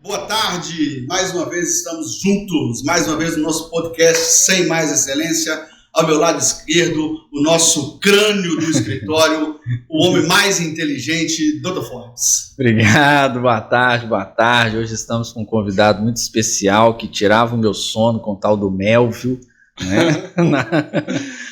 Boa tarde, mais uma vez estamos juntos, mais uma vez no nosso podcast Sem Mais Excelência. Ao meu lado esquerdo, o nosso crânio do escritório, o homem mais inteligente, Dr. Forbes. Obrigado, boa tarde. Hoje estamos com um convidado muito especial que tirava o meu sono com o tal do Melvio, né?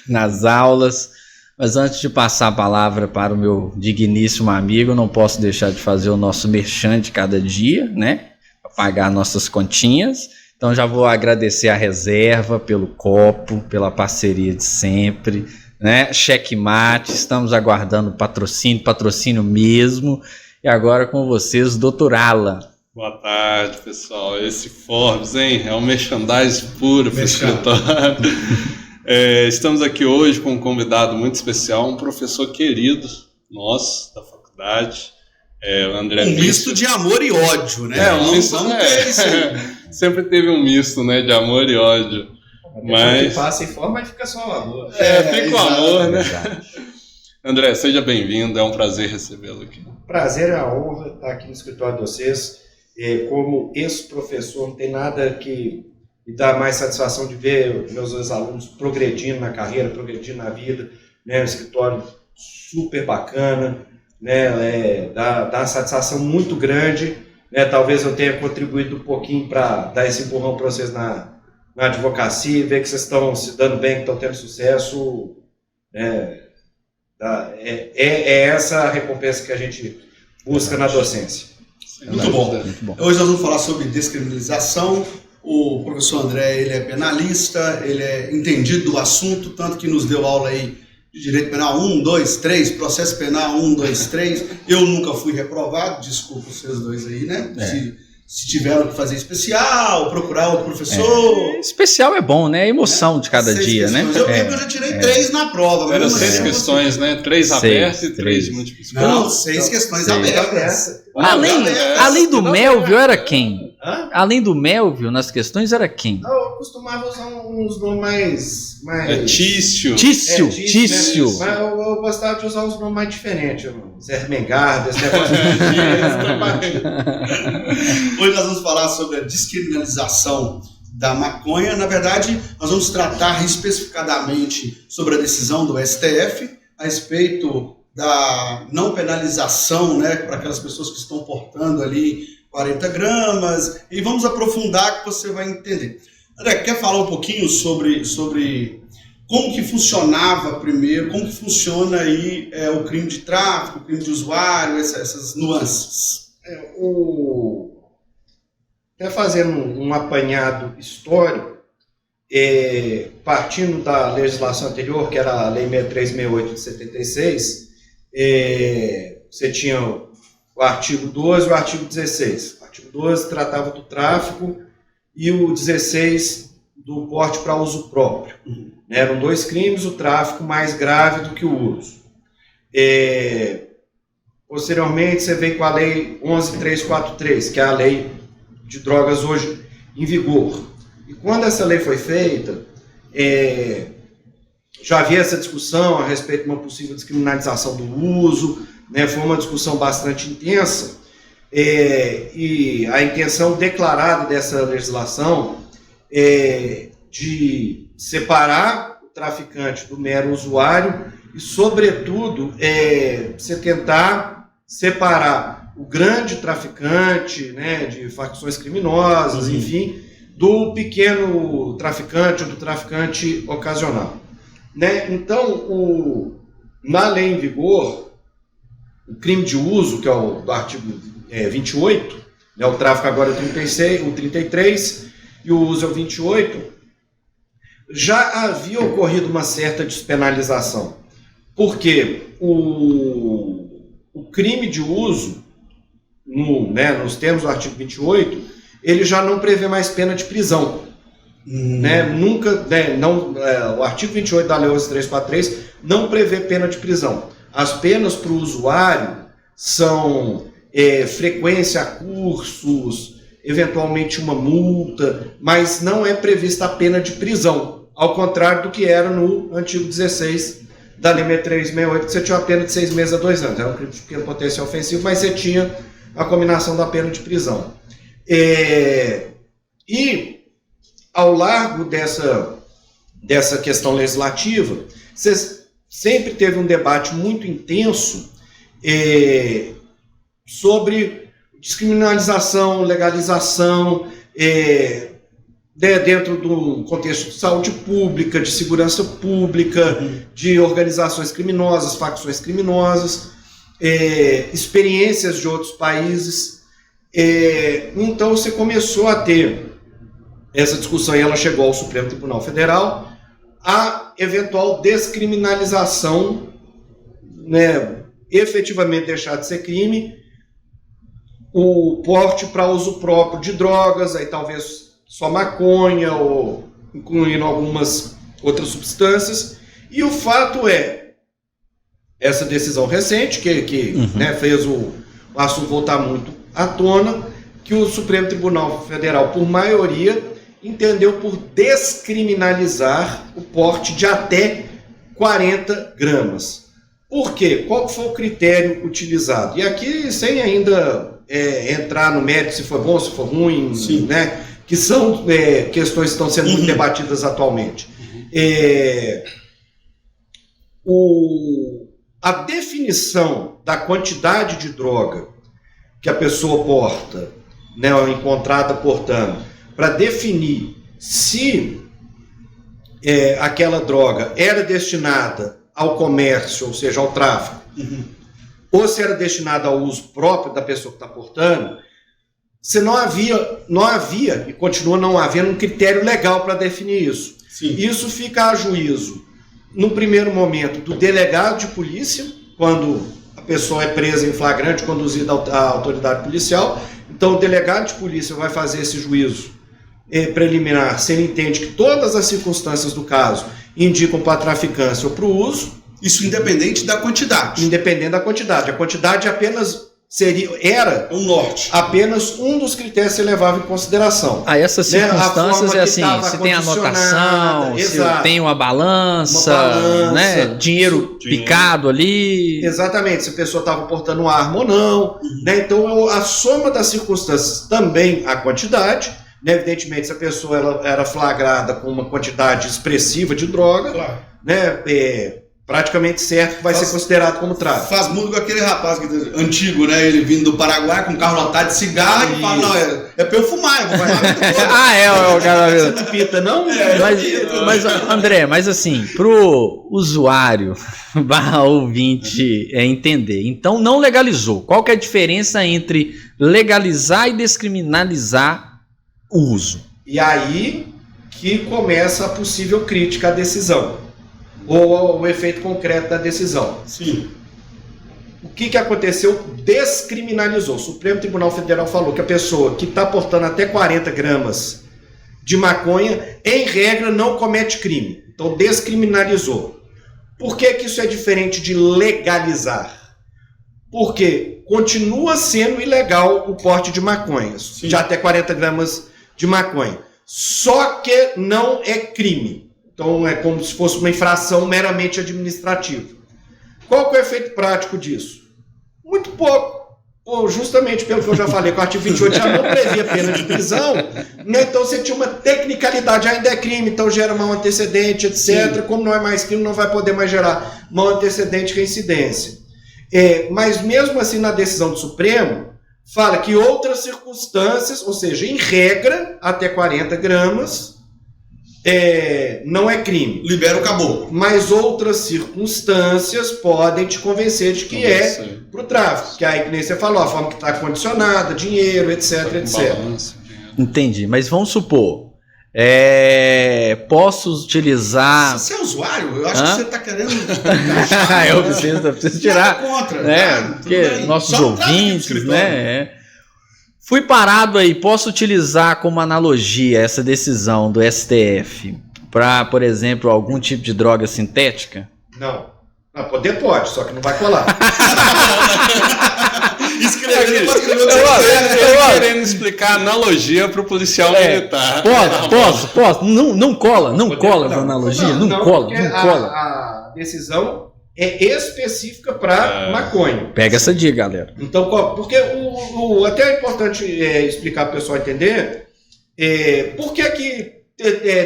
nas aulas. Mas antes de passar a palavra para o meu digníssimo amigo, eu não posso deixar de fazer o nosso merchan de cada dia, né? Para pagar nossas continhas. Então já vou agradecer a reserva pelo copo, pela parceria de sempre, né? Checkmate, estamos aguardando patrocínio mesmo. E agora com vocês, Dr. Alan. Boa tarde, pessoal. Esse Forbes, hein? É um merchandising puro para o escritório. Estamos aqui hoje com um convidado muito especial, um professor querido nosso da faculdade, o André Um misto de amor e ódio, né? Um misto, sempre teve um misto, né, de amor e ódio. Mas que passa em forma e fica só o amor. Fica o amor, né? André, seja bem-vindo, é um prazer recebê-lo aqui. Prazer, é uma honra estar aqui no escritório de vocês. Como ex-professor, não tem nada que me dá mais satisfação de ver meus ex-alunos progredindo na carreira, progredindo na vida, né? Um escritório super bacana, né? Dá uma satisfação muito grande, né? Talvez eu tenha contribuído um pouquinho para dar esse empurrão para vocês na advocacia, ver que vocês estão se dando bem, que estão tendo sucesso, né? É essa a recompensa que a gente busca na docência. Muito bom. Hoje nós vamos falar sobre descriminalização. O professor André, ele é penalista, ele é entendido do assunto, tanto que nos deu aula aí de direito penal 1, 2, 3, processo penal 1, 2, 3. Eu nunca fui reprovado, desculpa vocês dois aí, né? Se tiveram que fazer especial, procurar outro professor. Especial é bom, né? É emoção de cada dia, questões. né? Eu lembro que eu já tirei 3 na prova. Era 6 questões, né? 3 abertas e 3 de múltipla escolha. Não, 6 questões abertas. Além do Melvio, era quem? Além do Melvio, nas questões, era quem? Eu costumava usar uns nomes mais... Tício. Tício. Né? Mas eu gostava de usar uns nomes mais diferentes. Zé Mengarda, esse negócio Hoje nós vamos falar sobre a descriminalização da maconha. Na verdade, nós vamos tratar especificadamente sobre a decisão do STF a respeito da não penalização, né, para aquelas pessoas que estão portando ali 40 gramas, e vamos aprofundar que você vai entender. André, quer falar um pouquinho sobre como que funcionava primeiro, como que funciona aí o crime de tráfico, o crime de usuário, essas nuances? Até fazendo um apanhado histórico, partindo da legislação anterior, que era a Lei 6368 de 76, você tinha o artigo 12 e o artigo 16. O artigo 12 tratava do tráfico e o 16 do porte para uso próprio. Eram 2 crimes, o tráfico mais grave do que o uso. Posteriormente, você veio com a Lei 11.343, que é a lei de drogas hoje em vigor. E quando essa lei foi feita, já havia essa discussão a respeito de uma possível descriminalização do uso, né? Foi uma discussão bastante intensa, e a intenção declarada dessa legislação é de separar o traficante do mero usuário e, sobretudo, você tentar separar o grande traficante, né, de facções criminosas, enfim, do pequeno traficante ou do traficante ocasional. Né? Então, na lei em vigor, o crime de uso, que é o do artigo 28, né, o tráfico agora é o 33 e o uso é o 28, já havia ocorrido uma certa despenalização. Porque o crime de uso, nos termos do artigo 28, ele já não prevê mais pena de prisão. Né? O artigo 28 da Lei 11.343 não prevê pena de prisão. As penas para o usuário são frequência a cursos, eventualmente uma multa, mas não é prevista a pena de prisão, ao contrário do que era no artigo 16 da Lei 6368, que você tinha uma pena de 6 meses a 2 anos. Era um crime de pequeno potencial ofensivo, mas você tinha a combinação da pena de prisão. E ao largo dessa questão legislativa, você sempre teve um debate muito intenso sobre descriminalização, legalização, dentro do contexto de saúde pública, de segurança pública, de organizações criminosas, facções criminosas, experiências de outros países. Então você começou a ter essa discussão e ela chegou ao Supremo Tribunal Federal, a eventual descriminalização, né, efetivamente deixar de ser crime, o porte para uso próprio de drogas, aí talvez só maconha ou incluindo algumas outras substâncias. E o fato essa decisão recente, que né, fez o assunto voltar muito à tona, que o Supremo Tribunal Federal, por maioria, entendeu por descriminalizar o porte de até 40 gramas. Por quê? Qual foi o critério utilizado? E aqui, sem ainda entrar no mérito se foi bom, se foi ruim, né, que são questões que estão sendo muito debatidas atualmente. A definição da quantidade de droga que a pessoa porta, né, ou encontrada portando, para definir se aquela droga era destinada ao comércio, ou seja, ao tráfico, ou se era destinada ao uso próprio da pessoa que está portando, você não havia, e continua não havendo, um critério legal para definir isso. Sim. Isso fica a juízo, no primeiro momento, do delegado de polícia, quando a pessoa é presa em flagrante, conduzida à autoridade policial. Então o delegado de polícia vai fazer esse juízo preliminar, se ele entende que todas as circunstâncias do caso indicam para a traficância ou para o uso. Isso independente da quantidade. Independente da quantidade. A quantidade apenas era o norte. Apenas um dos critérios que se levava em consideração. Essas circunstâncias assim, se tem anotação, exato, se tem uma balança, né, dinheiro picado ali. Exatamente, se a pessoa estava portando uma arma ou não. Né, então, a soma das circunstâncias, também a quantidade. Né, evidentemente, se a pessoa ela era flagrada com uma quantidade expressiva de droga, claro, né, praticamente certo que vai ser considerado como tráfico. Faz muito com aquele rapaz antigo, né? Ele vindo do Paraguai com um carro lotado de cigarro e fala, não, é pra eu fumar, eu vou o cara. Você não pita, não? Mas, André, mas assim, pro usuário / ouvinte entender, então não legalizou. Qual que é a diferença entre legalizar e descriminalizar o uso? E aí que começa a possível crítica à decisão, ou o efeito concreto da decisão. Sim. O que aconteceu? Descriminalizou. O Supremo Tribunal Federal falou que a pessoa que está portando até 40 gramas de maconha, em regra, não comete crime. Então, descriminalizou. Por que isso é diferente de legalizar? Porque continua sendo ilegal o porte de maconha, de até 40 gramas de maconha. Só que não é crime. Então é como se fosse uma infração meramente administrativa. Qual que é o efeito prático disso? Muito pouco. Justamente pelo que eu já falei, que o artigo 28 já não previa pena de prisão, né? Então você tinha uma tecnicalidade, ainda é crime, então gera mau antecedente, etc. Sim. Como não é mais crime, não vai poder mais gerar mau antecedente e reincidência. Mas mesmo assim, na decisão do Supremo, fala que outras circunstâncias, ou seja, em regra, até 40 gramas, não é crime. Libera o caboclo. Mas outras circunstâncias podem te convencer de que é para o tráfico. Que aí, que nem você falou, a forma que está condicionada, dinheiro, etc, etc. Entendi, mas vamos supor, posso utilizar... Você é usuário? Eu acho que você está querendo... eu preciso tirar. Contra, porque nossos ouvintes, né... Fui parado aí, posso utilizar como analogia essa decisão do STF para, por exemplo, algum tipo de droga sintética? Não. Poder pode, só que não vai colar. Escrever, eu querendo explicar a analogia para o policial militar. Posso. Não cola na analogia, não cola. A decisão é específica para maconha. Pega essa dica, galera. Então, porque até é importante explicar para o pessoal entender por que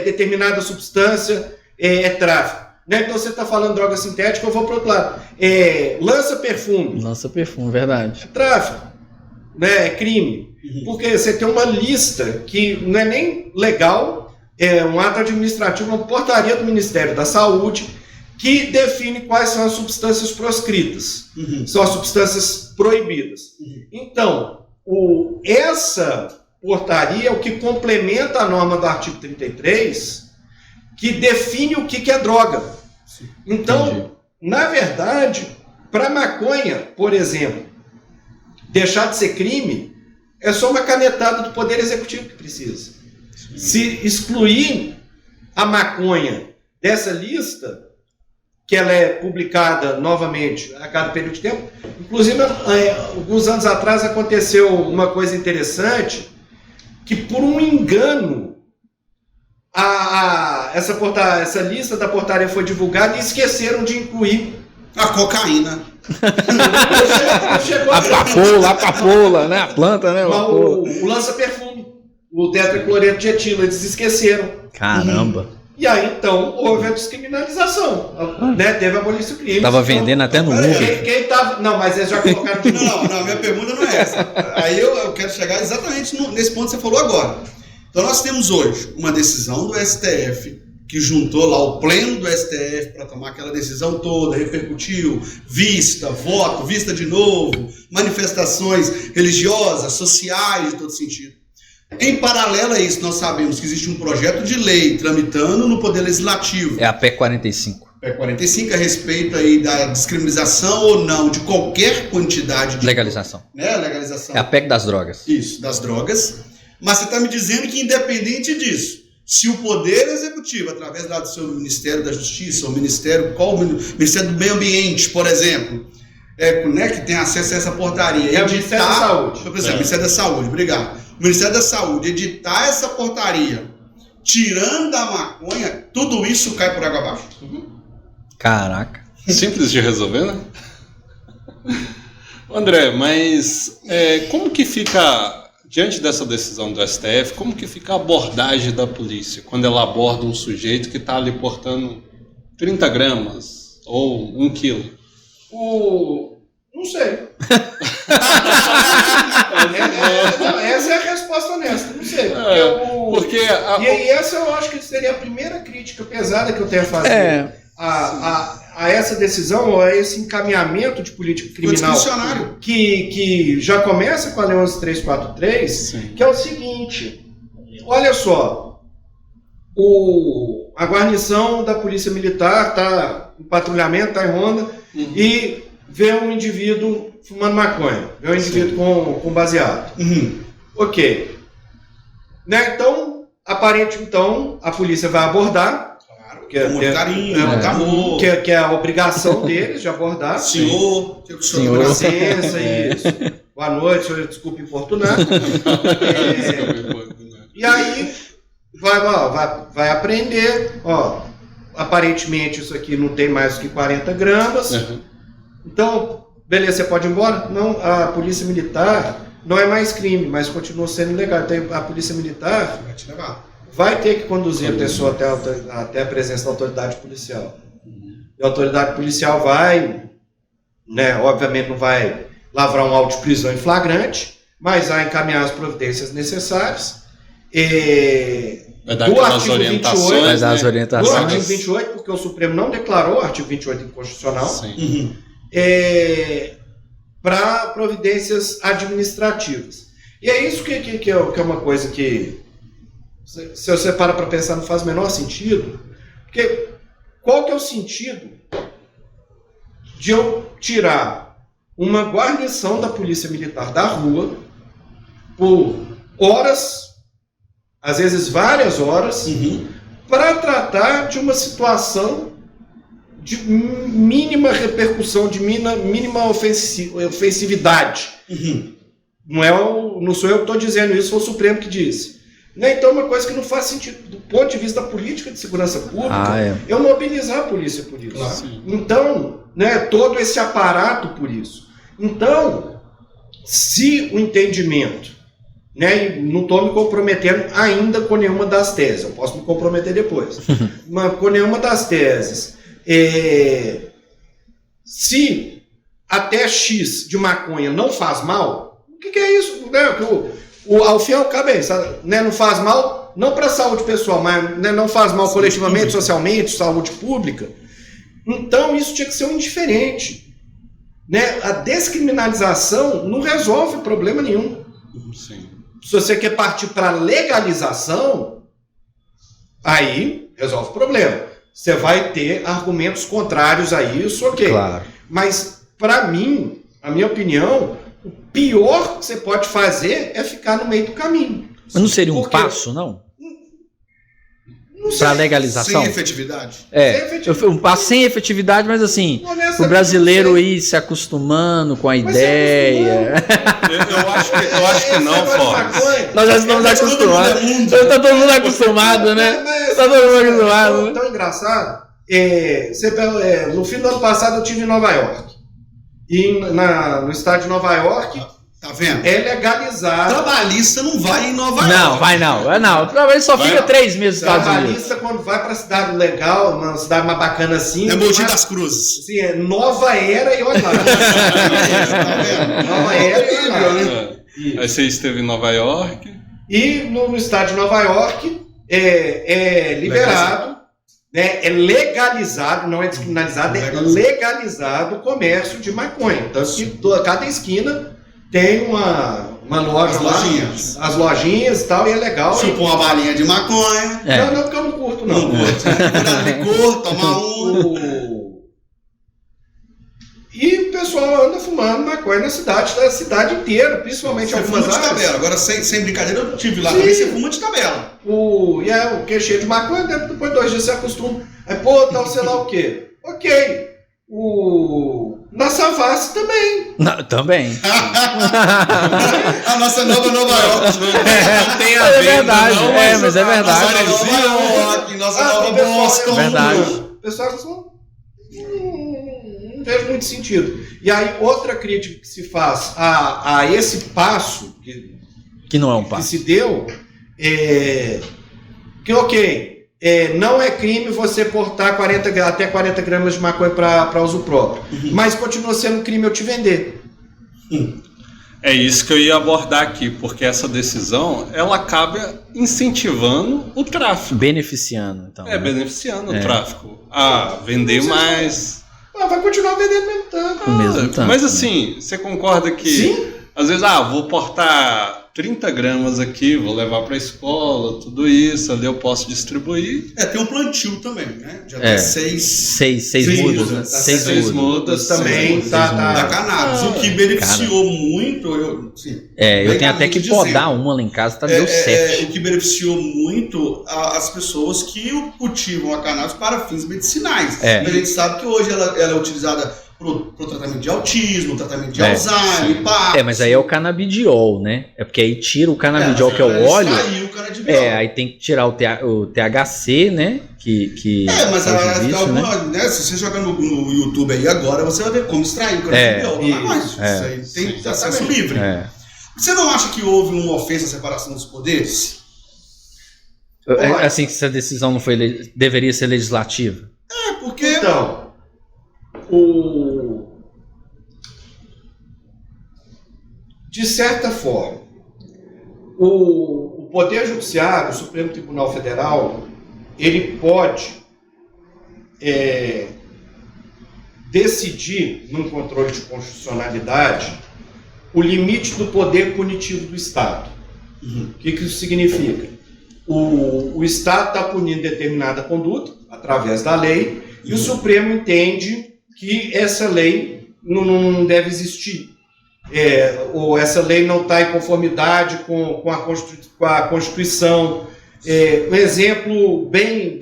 determinada substância é tráfico. Né? Então você está falando droga sintética, eu vou para o outro lado. Lança-perfume. Lança-perfume, verdade. É tráfico. Né? É crime. Porque você tem uma lista que não é nem legal, é um ato administrativo, uma portaria do Ministério da Saúde que define quais são as substâncias proscritas. São as substâncias proibidas. Então, essa portaria é o que complementa a norma do artigo 33, que define o que é droga. Então, entendi. Na verdade, para maconha, por exemplo, deixar de ser crime, é só uma canetada do Poder Executivo que precisa. Sim. Se excluir a maconha dessa lista, que ela é publicada novamente a cada período de tempo, inclusive, alguns anos atrás aconteceu uma coisa interessante, que por um engano, essa lista da portaria foi divulgada e esqueceram de incluir a cocaína. A papoula, né? A planta, né? O lança-perfume, o tetracloreto de etilo, eles esqueceram. Caramba. E aí, então, houve a descriminalização. Né? Teve a abolição do crime. Tava vendendo até no Uber. Quem tava... Não, mas eles já colocaram de novo. Não, minha pergunta não é essa. Aí eu quero chegar exatamente nesse ponto que você falou agora. Então nós temos hoje uma decisão do STF que juntou lá o pleno do STF para tomar aquela decisão toda, repercutiu, voto, vista de novo, manifestações religiosas, sociais, de todo sentido. Em paralelo a isso, nós sabemos que existe um projeto de lei tramitando no Poder Legislativo. É a PEC 45. PEC 45 a respeito aí da descriminalização ou não de qualquer quantidade de... Legalização. Né? Legalização. É a PEC das drogas. Isso, das drogas. Mas você está me dizendo que, independente disso, se o Poder Executivo, através lá do seu Ministério da Justiça, ou Ministério do Meio Ambiente, por exemplo, né, que tem acesso a essa portaria, o Ministério da Saúde. Por exemplo, Ministério da Saúde, obrigado. O Ministério da Saúde editar essa portaria, tirando da maconha, tudo isso cai por água abaixo. Caraca. Simples de resolver, né? André, mas como que fica... Diante dessa decisão do STF, como que fica a abordagem da polícia quando ela aborda um sujeito que está ali portando 30 gramas ou 1 quilo? Não sei. Essa é a resposta honesta, não sei. E essa eu acho que seria a primeira crítica pesada que eu tenho a fazer a essa decisão, ou a esse encaminhamento de política criminal que já começa com a Lei 11.343, sim, que é o seguinte: olha só, a guarnição da Polícia Militar está em patrulhamento, está em ronda, e vê um indivíduo fumando maconha, vê um indivíduo com baseado. Ok. Né? Então, a polícia vai abordar, que é muito carinho, muito amor. Que é a obrigação deles de abordar. Senhor, com licença, isso. Boa noite, senhor, desculpe importunar. E aí vai aprender, aparentemente isso aqui não tem mais do que 40 gramas. Então, beleza, você pode ir embora? Não, a Polícia Militar não é mais crime, mas continua sendo ilegal. Então, a Polícia Militar vai te levar. Vai ter que conduzir a pessoa até a presença da autoridade policial. E a autoridade policial vai, né, obviamente não vai lavrar um auto de prisão em flagrante, mas vai encaminhar as providências necessárias. Vai dar aquelas orientações. Do artigo 28, porque o Supremo não declarou o artigo 28 inconstitucional, para providências administrativas. E é isso que é uma coisa que, se você para pensar, não faz o menor sentido. Porque qual que é o sentido de eu tirar uma guarnição da Polícia Militar da rua por horas, às vezes várias horas, para tratar de uma situação de mínima repercussão, de mínima ofensividade? Não sou eu que estou dizendo isso, foi o Supremo que disse. Né? Então, uma coisa que não faz sentido, do ponto de vista da política de segurança pública, eu mobilizar a polícia por isso. Claro. Então, né, todo esse aparato por isso. Então, se o entendimento, né, e não estou me comprometendo ainda com nenhuma das teses, eu posso me comprometer depois, mas com nenhuma das teses, se até X de maconha não faz mal, o que é isso? Né? Ao fim e ao cabo é isso, né? Não faz mal, não para a saúde pessoal, mas né, não faz mal coletivamente, socialmente, saúde pública. Então isso tinha que ser um indiferente. Né? A descriminalização não resolve problema nenhum. Sim. Se você quer partir para legalização, aí resolve o problema. Você vai ter argumentos contrários a isso, ok. Claro. Mas, para mim, a minha opinião, o pior que você pode fazer é ficar no meio do caminho. Mas não seria um Porque- passo, não? Não sei. Para legalização? Sem efetividade. Sem efetividade. Um passo sem efetividade, mas assim, Honestamente, o brasileiro não sei. ir se acostumando com a Mas se ideia. Eu acho que não, Esse negócio de Forbes. maconha, Nós já estamos acostumados. Tá todo mundo acostumado, né? Mas, Tá todo mundo acostumado, né? tão engraçado. No fim do ano passado eu estive em Nova York. E no estado de Nova York Tá vendo? é legalizado. Trabalhista não vai em Nova York. Não, vai não. Não, talvez só Vai fica não. 3 meses nos Estados Unidos. Trabalhista, quando vai para cidade legal, uma cidade mais bacana assim. É Mogi mas, das Cruzes. assim, é Nova Era e olha lá. Tá vendo? Nova Era e olha lá. né? Aí você esteve em Nova York. E no estado de Nova York é liberado, né, é legalizado, não é descriminalizado, é legalizado o comércio de maconha. Tanto que cada esquina tem uma loja As lá, lojinhas. as lojinhas e tal, e é legal. Chupar uma balinha de maconha. É. Não, porque eu não curto, Não não. curte, né? Cuidar de licor, tomar um. E o pessoal anda fumando maconha na cidade inteira, principalmente em Você fuma algumas de áreas. tabela. Agora, sem brincadeira, eu tive lá Sim. também, você fuma de tabela. O que é cheio de maconha, depois de 2 dias você acostuma. Aí, pô, tal, sei lá o quê. Ok. Na Savassi também. Não, também. A nossa nova York. Não tem a É venda, verdade, não, mas é verdade. Nossa nova York, nossa nova Boston. Verdade. O pessoal não vejo muito sentido. E aí, outra crítica que se faz a esse passo Que não é um que passo. se deu é que, ok, não é crime você portar até 40 gramas de maconha para uso próprio, mas continua sendo crime eu te vender. É isso que eu ia abordar aqui, porque essa decisão ela acaba incentivando o tráfico. Beneficiando, então. né? Beneficiando o tráfico. A vender mais. Vai continuar vendendo mesmo tanto. O mesmo tanto, Mas né? assim, você concorda que Sim. às vezes, vou portar 30 gramas aqui, vou levar para a escola, tudo isso, ali eu posso distribuir. Tem um plantio também, né? De até 6 Seis mudas, né? mudas. Seis Seis mudas. mudas Também seis tá- mudas. da cannabis. O que beneficiou muito, eu Eu tenho até que podar uma lá em casa, tá deu 7. o que beneficiou muito as pessoas que cultivam a cannabis para fins medicinais. É. A gente sabe que hoje ela é utilizada para o tratamento de autismo, tratamento de É. Alzheimer, Parkinson. Mas aí é o canabidiol, né? É porque aí tira o canabidiol, que é o óleo. Saiu o canabidiol. Aí tem que tirar o THC, né? Que Mas faz isso, né? se você jogar no YouTube aí agora, você vai ver como extrair o canabidiol. isso. Isso aí tem Sim, acesso livre. Você não acha que houve uma ofensa à separação dos poderes? Assim, que essa decisão não foi deveria ser legislativa. Porque Então, de certa forma, o Poder Judiciário, o Supremo Tribunal Federal, ele pode decidir, num controle de constitucionalidade, o limite do poder punitivo do Estado. O que isso significa? O Estado está punindo determinada conduta, através da lei, e o Supremo entende que essa lei não deve existir. Ou essa lei não está em conformidade com a Constituição. Um exemplo bem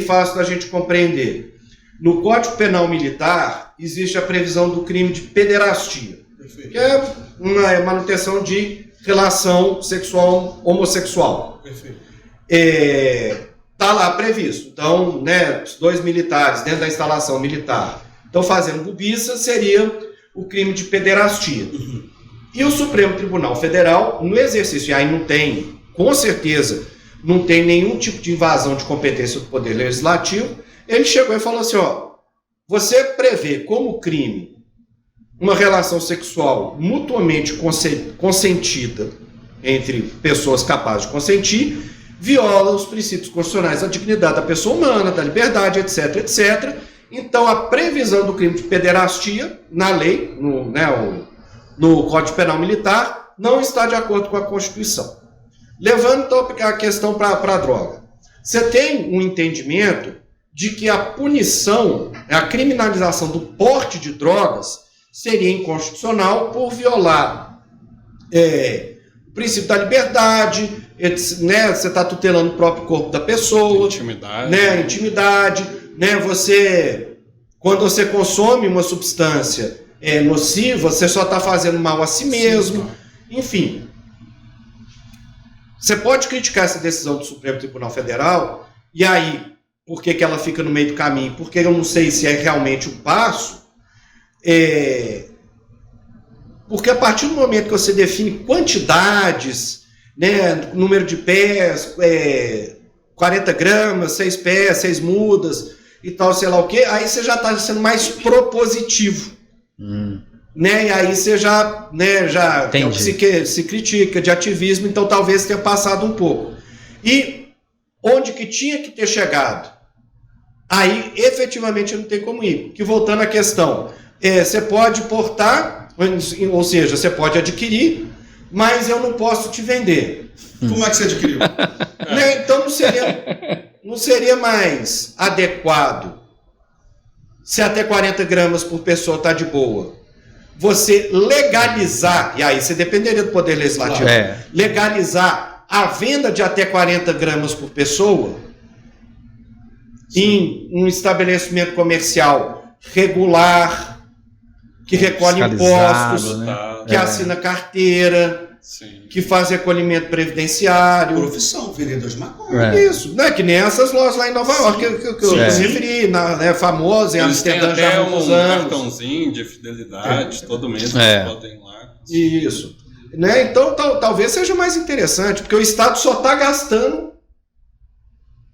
fácil da gente compreender. No Código Penal Militar, existe a previsão do crime de pederastia, que é uma manutenção de relação sexual homossexual. Perfeito. Está lá previsto. Então, né, os 2 militares dentro da instalação militar estão fazendo bobiça, seria o crime de pederastia. E o Supremo Tribunal Federal, no exercício, e aí não tem, com certeza, não tem nenhum tipo de invasão de competência do Poder Legislativo, ele chegou e falou assim, ó, você prevê como crime uma relação sexual mutuamente consentida entre pessoas capazes de consentir, viola os princípios constitucionais da dignidade da pessoa humana, da liberdade, etc, etc. Então, a previsão do crime de pederastia na lei, no Código Penal Militar, não está de acordo com a Constituição. Levando, então, a questão para a droga. Você tem um entendimento de que a punição, a criminalização do porte de drogas seria inconstitucional por violar o princípio da liberdade, né? Você está tutelando o próprio corpo da pessoa. Intimidade. Né? Intimidade. Né? Quando você consome uma substância nociva, você só está fazendo mal a si mesmo. Sim. Enfim. Você pode criticar essa decisão do Supremo Tribunal Federal, e aí, por que ela fica no meio do caminho? Porque eu não sei se é realmente um passo. Porque a partir do momento que você define quantidades, né, número de pés, 40 gramas, 6 pés, 6 mudas e tal, sei lá o quê, aí você já está sendo mais propositivo. Né, e aí você já é o que se critica de ativismo, então talvez tenha passado um pouco. E onde que tinha que ter chegado? Aí efetivamente não tem como ir. Que voltando à questão, você pode portar, ou seja, você pode adquirir, mas eu não posso te vender. Como é que você adquiriu? Né, então não seria mais adequado, se até 40 gramas por pessoa está de boa, você legalizar, e aí você dependeria do Poder Legislativo, legalizar a venda de até 40 gramas por pessoa em um estabelecimento comercial regular, que recolhe impostos, né? que assina carteira, Sim. que faz recolhimento previdenciário. Profissão, vendedor de maconha. Isso, né? Que nem essas lojas lá em Nova York que eu me referi, né? Famosa em Eles têm Amsterdã já até há muitos um anos. cartãozinho de fidelidade, todo mês eles podem ir lá. Isso. Né? Então talvez seja mais interessante, porque o Estado só está gastando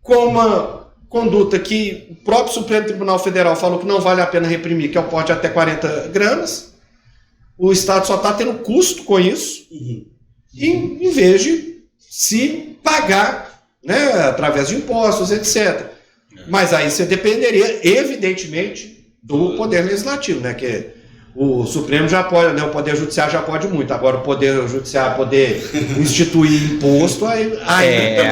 com uma conduta que o próprio Supremo Tribunal Federal falou que não vale a pena reprimir, que é o porte até 40 gramas. O Estado só está tendo custo com isso, em vez de se pagar, né, através de impostos, etc. Mas aí você dependeria, evidentemente, do Poder Legislativo, né, que o Supremo já pode, né, o Poder Judiciário já pode muito. Agora o Poder Judiciário poder instituir imposto, ainda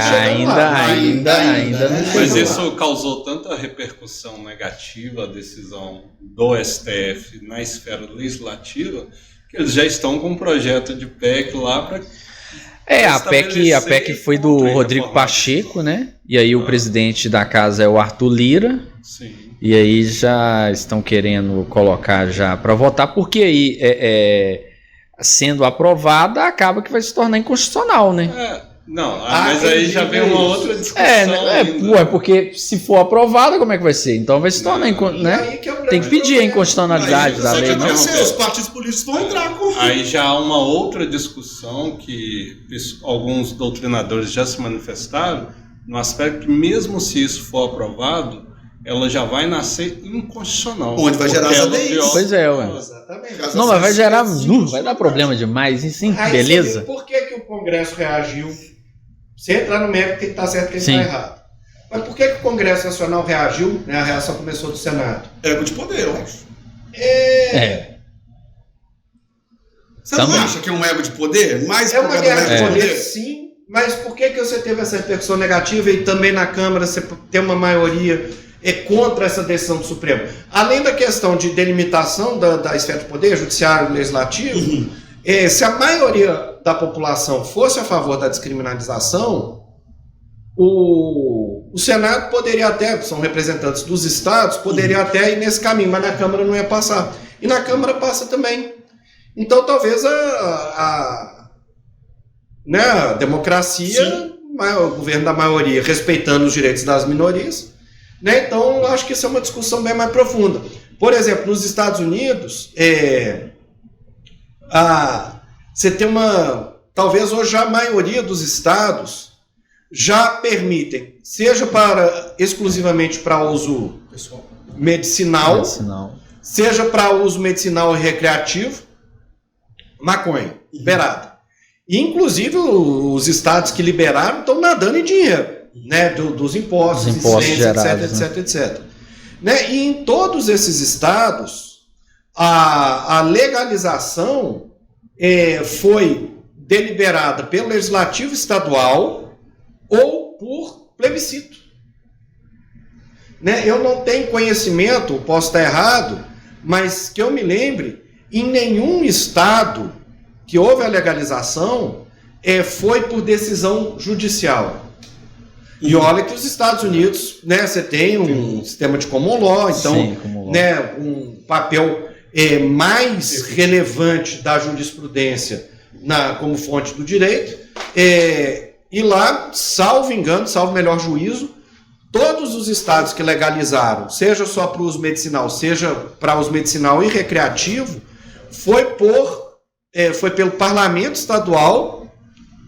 não. Mas isso causou tanta repercussão negativa, a decisão do STF na esfera legislativa, que eles já estão com um projeto de PEC lá para... a PEC foi do Rodrigo Pacheco, né? E aí o presidente da casa é o Arthur Lira. Sim. E aí já estão querendo colocar já para votar, porque aí sendo aprovada acaba que vai se tornar inconstitucional, né? Mas aí já vem uma outra discussão. Porque se for aprovada, como é que vai ser? Então vai se tornar né? Tem que pedir a inconstitucionalidade da lei. Não sei, os partidos políticos vão entrar com... Aí já há uma outra discussão que alguns doutrinadores já se manifestaram, no aspecto que mesmo se isso for aprovado, ela já vai nascer inconstitucional. Onde vai gerar as ADIs. Pois é, ué. Exatamente. Não, mas vai gerar... vai dar problema demais, sim, beleza? Por que o Congresso reagiu? Você entrar no mérito que está certo e que está errado. Mas por que o Congresso Nacional reagiu? Né? A reação começou do Senado. Ego de poder, eu acho. Você Também. não acha que é um ego de poder? Mais uma guerra de poder, poder? sim. Mas por que você teve essa repercussão negativa e também na Câmara você tem uma maioria contra essa decisão do Supremo? Além da questão de delimitação da esfera de poder, judiciário e legislativo, se a maioria da população fosse a favor da descriminalização, o Senado poderia até, são representantes dos estados, poderia até ir nesse caminho, mas na Câmara não ia passar. E na Câmara passa também. Então talvez né, a democracia, o governo da maioria respeitando os direitos das minorias, né? Então eu acho que isso é uma discussão bem mais profunda. Por exemplo, nos Estados Unidos, você tem talvez hoje a maioria dos estados já permitem, seja exclusivamente para uso medicinal, seja para uso medicinal e recreativo, maconha liberada. Inclusive, os estados que liberaram estão nadando em dinheiro, né, dos impostos gerados, etc. Né? E em todos esses estados, a legalização foi deliberada pelo legislativo estadual ou por plebiscito. Né? Eu não tenho conhecimento, posso estar errado, mas que eu me lembre, em nenhum estado que houve a legalização foi por decisão judicial. E olha que os Estados Unidos, né, você tem um sistema de common law, então, né, um papel mais relevante da jurisprudência como fonte do direito, e lá, salvo engano, salvo melhor juízo, todos os estados que legalizaram, seja só para o uso medicinal, seja para uso medicinal e recreativo, foi pelo parlamento estadual,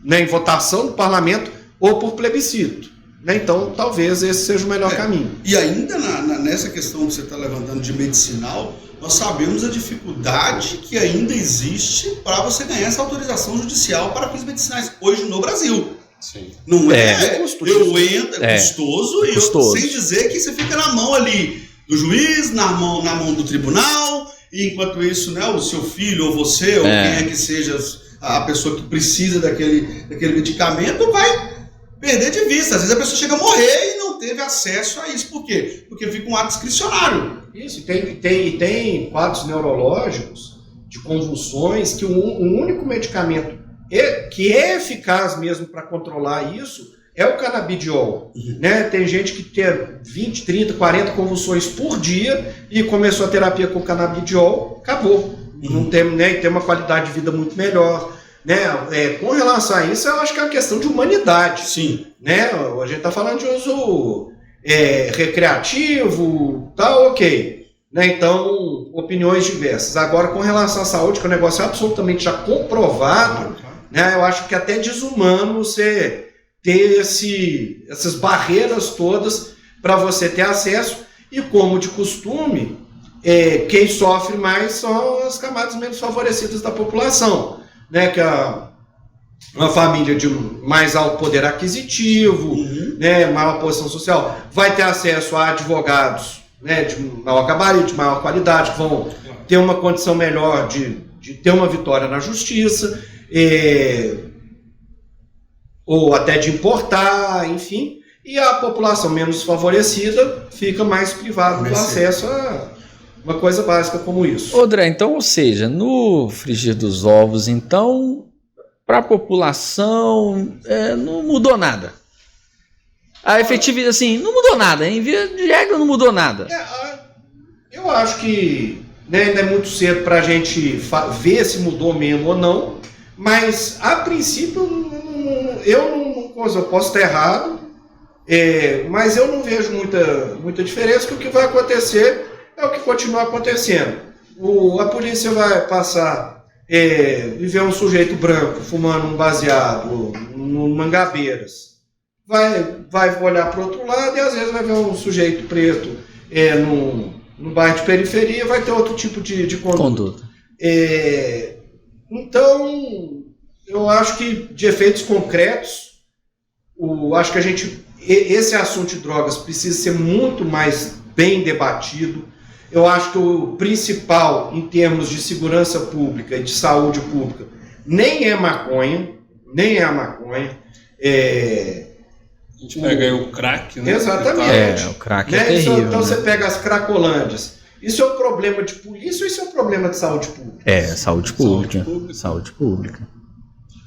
né, em votação do parlamento, ou por plebiscito. Né? Então, talvez esse seja o melhor caminho. E ainda nessa questão que você está levantando de medicinal, nós sabemos a dificuldade que ainda existe para você ganhar essa autorização judicial para fins medicinais hoje no Brasil. Sim. Não é custoso, e sem dizer que você fica na mão ali do juiz, na mão do tribunal, e enquanto isso, né, o seu filho ou você, ou quem é que seja a pessoa que precisa daquele medicamento, vai perder de vista. Às vezes a pessoa chega a morrer e não teve acesso a isso. Por quê? Porque fica um ato discricionário. Isso, tem quadros neurológicos de convulsões que o único medicamento que é eficaz mesmo para controlar isso é o canabidiol. Né? Tem gente que tem 20, 30, 40 convulsões por dia e começou a terapia com canabidiol, acabou. Não tem, né, tem uma qualidade de vida muito melhor. Né? Com relação a isso, eu acho que é uma questão de humanidade. Sim. Né? A gente está falando de uso recreativo, tá ok. Né? Então, opiniões diversas. Agora, com relação à saúde, que é um negócio absolutamente já comprovado, né? Eu acho que é até desumano você ter essas barreiras todas para você ter acesso. E como de costume, quem sofre mais são as camadas menos favorecidas da população. Né, que uma família de mais alto poder aquisitivo, né, maior posição social, vai ter acesso a advogados, né, de maior gabarito, de maior qualidade, que vão ter uma condição melhor de ter uma vitória na justiça, ou até de importar, enfim, e a população menos favorecida fica mais privada do acesso a uma coisa básica como isso. André, então, ou seja, no frigir dos ovos, então, para a população, não mudou nada. A efetividade, assim, não mudou nada. Em via de regra, não mudou nada. Eu acho que, né, ainda é muito cedo para a gente ver se mudou mesmo ou não, mas, a princípio, eu posso estar errado, mas eu não vejo muita diferença, que o que vai acontecer é o que continua acontecendo. A polícia vai passar e ver um sujeito branco fumando um baseado no Mangabeiras. Vai olhar para o outro lado e às vezes vai ver um sujeito preto no bairro de periferia, vai ter outro tipo de conduta. Então, eu acho que de efeitos concretos, acho que esse assunto de drogas precisa ser muito mais bem debatido. Eu acho que o principal em termos de segurança pública e de saúde pública nem é a maconha. A gente pega aí o crack, né? Exatamente. O crack é terrível. Então você pega as cracolândias. Isso é um problema de polícia ou isso é um problema de saúde pública? Saúde pública.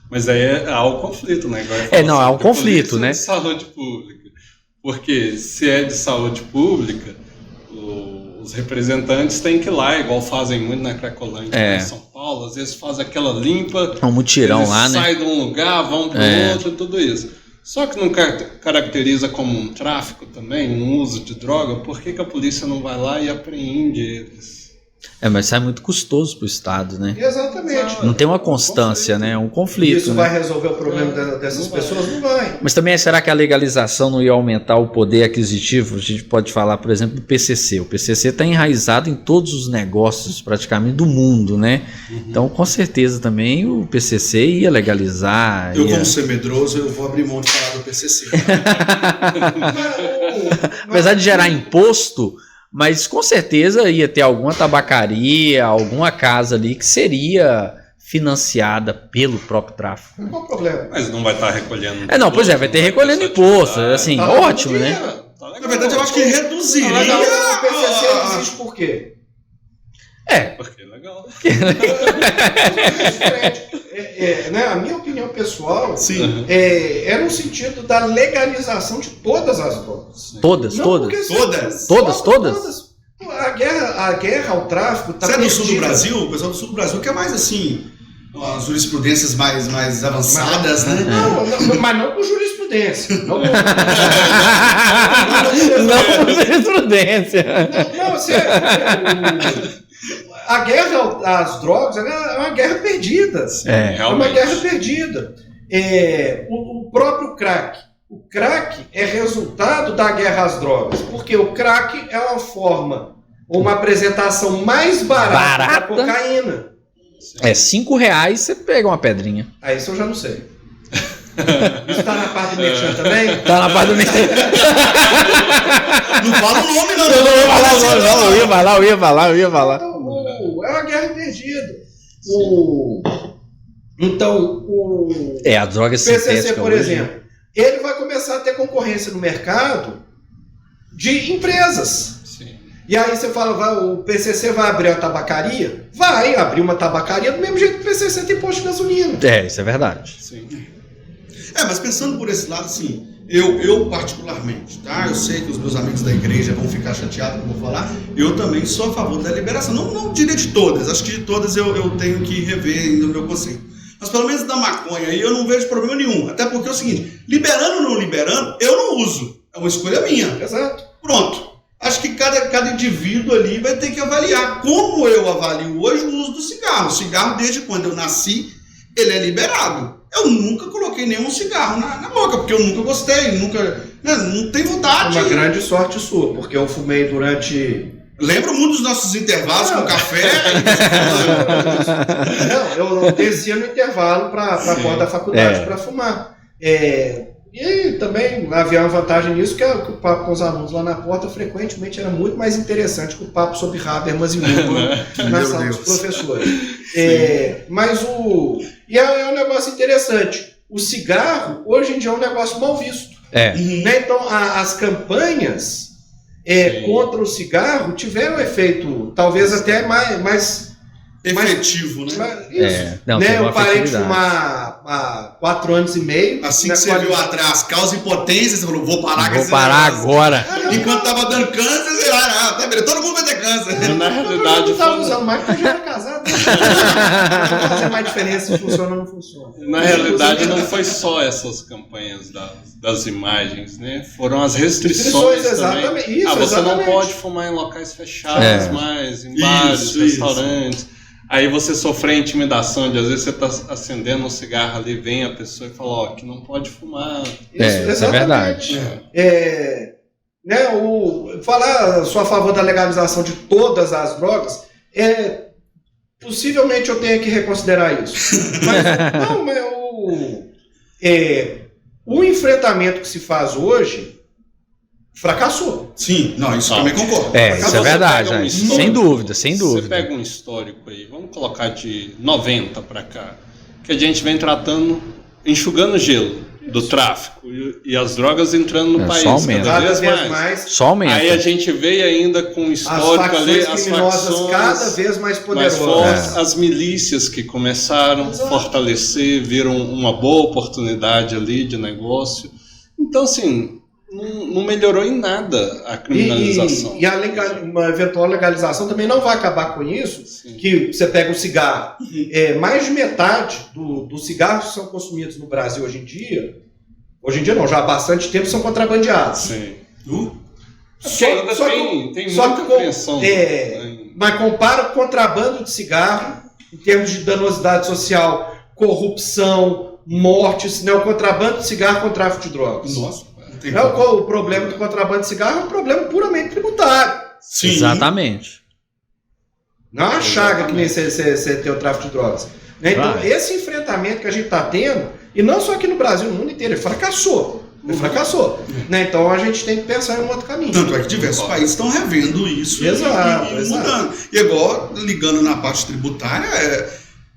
Mas aí há o conflito, né? Há um conflito, né? De saúde pública. Porque se é de saúde pública, os representantes têm que ir lá, igual fazem muito na Cracolândia, em São Paulo, às vezes faz aquela limpa, um mutirão lá, né? Sai de um lugar, vão para o outro, tudo isso. Só que não caracteriza como um tráfico também, um uso de droga, por que a polícia não vai lá e apreende eles? Mas isso é muito custoso para o Estado, né? Exatamente. Não tem uma constância, né? É um conflito. Isso vai resolver o problema dessas pessoas? Não vai. Mas também, será que a legalização não ia aumentar o poder aquisitivo? A gente pode falar, por exemplo, do PCC. O PCC está enraizado em todos os negócios, praticamente, do mundo, né? Então, com certeza, também o PCC ia legalizar. Como ser medroso, eu vou abrir mão de falar do PCC. Apesar de gerar imposto... Mas com certeza ia ter alguma tabacaria, alguma casa ali que seria financiada pelo próprio tráfico. Qual o problema? Mas não vai estar recolhendo. Vai ter recolhendo imposto. Assim, ótimo, né? Na verdade, eu acho que reduziria. O PCC existe por quê? Porque é legal. Né, a minha opinião pessoal Sim. É no sentido da legalização de todas as drogas. Todas? A guerra ao tráfico está perdida. Você é do sul do Brasil? O pessoal do sul do Brasil quer mais assim, as jurisprudências mais avançadas, né? Mas não com jurisprudência. Não com jurisprudência. A guerra às drogas é uma guerra perdida. É uma guerra perdida. O próprio crack. O crack é resultado da guerra às drogas. Porque o crack é uma forma, uma apresentação mais barata da cocaína. R$5 você pega uma pedrinha. Isso eu já não sei. Isso tá na parte do merchan também? Tá na parte do merchan. Não fala o nome, não. Eu ia falar. Então, é uma guerra perdida. A droga sintética, PCC, por exemplo, ele vai começar a ter concorrência no mercado de empresas. Sim. E aí você fala, o PCC vai abrir uma tabacaria? Vai abrir uma tabacaria do mesmo jeito que o PCC tem posto de gasolina. Isso é verdade. Sim. Mas pensando por esse lado, assim, eu particularmente, tá? Eu sei que os meus amigos da igreja vão ficar chateados com o que eu vou falar. Eu também sou a favor da liberação. Não diria de todas, acho que de todas eu tenho que rever ainda o meu conceito. Mas pelo menos da maconha aí eu não vejo problema nenhum. Até porque é o seguinte, liberando ou não liberando, eu não uso. É uma escolha minha. Exato. Pronto. Acho que cada indivíduo ali vai ter que avaliar. Como eu avalio hoje o uso do cigarro. O cigarro, desde quando eu nasci, ele é liberado. Eu nunca coloquei nenhum cigarro na boca, porque eu nunca gostei, não tenho vontade. Uma grande sorte sua, porque eu fumei durante... Lembro muito dos nossos intervalos com café. Eu descia no intervalo para a porta da faculdade para fumar. E também havia uma vantagem nisso, que o papo com os alunos lá na porta frequentemente era muito mais interessante que o papo sobre Habermas e Lula na sala dos professores. Mas é um negócio interessante. O cigarro, hoje em dia, é um negócio mal visto. Né? Então, as campanhas contra o cigarro tiveram efeito, talvez até mais efetivo, né? Isso. Eu parei de fumar há 4 anos e meio. Assim que você viu atrás, causa impotência, você falou, vou parar agora. Enquanto tava dando câncer, você vai, todo mundo vai ter câncer. Na realidade, eu não tava usando mais porque eu já era casado. Não fazia mais diferença se funciona ou não funciona. Na realidade, não foi só essas campanhas das imagens, né? Foram as restrições também. Isso, você não pode fumar em locais fechados mais, em bares, restaurantes. Aí você sofre a intimidação de, às vezes você está acendendo um cigarro ali, vem a pessoa e fala, que não pode fumar. Isso é verdade. Falar, sou a favor da legalização de todas as drogas, possivelmente eu tenha que reconsiderar isso. Mas o enfrentamento que se faz hoje fracassou. Sim, isso também concordo. Isso é verdade, sem dúvida. Você pega um histórico aí, vamos colocar de 90 para cá, que a gente vem tratando, enxugando gelo do tráfico e as drogas entrando no país cada vez mais. Só aumenta. Aí a gente veio ainda com um histórico ali, as facções cada vez mais poderosas. As milícias que começaram a fortalecer, viram uma boa oportunidade ali de negócio. Então, assim, não melhorou em nada a criminalização. E uma eventual legalização também não vai acabar com isso. Sim. Que você pega o cigarro, mais de metade dos cigarros que são consumidos no Brasil hoje em dia não, já há bastante tempo, são contrabandeados. Sim. Tem só muita que apreensão. mas compara o contrabando de cigarro em termos de danosidade social, corrupção, mortes, né? O contrabando de cigarro com o tráfico de drogas. Nossa. O problema do contrabando de cigarro é um problema puramente tributário. Sim. Exatamente. Não é uma chaga que nem você ter o tráfico de drogas. Né? Então, esse enfrentamento que a gente está tendo, e não só aqui no Brasil, no mundo inteiro, ele fracassou. Né? Então a gente tem que pensar em um outro caminho. Tanto é que diversos países estão revendo isso e mudando. E agora, ligando na parte tributária,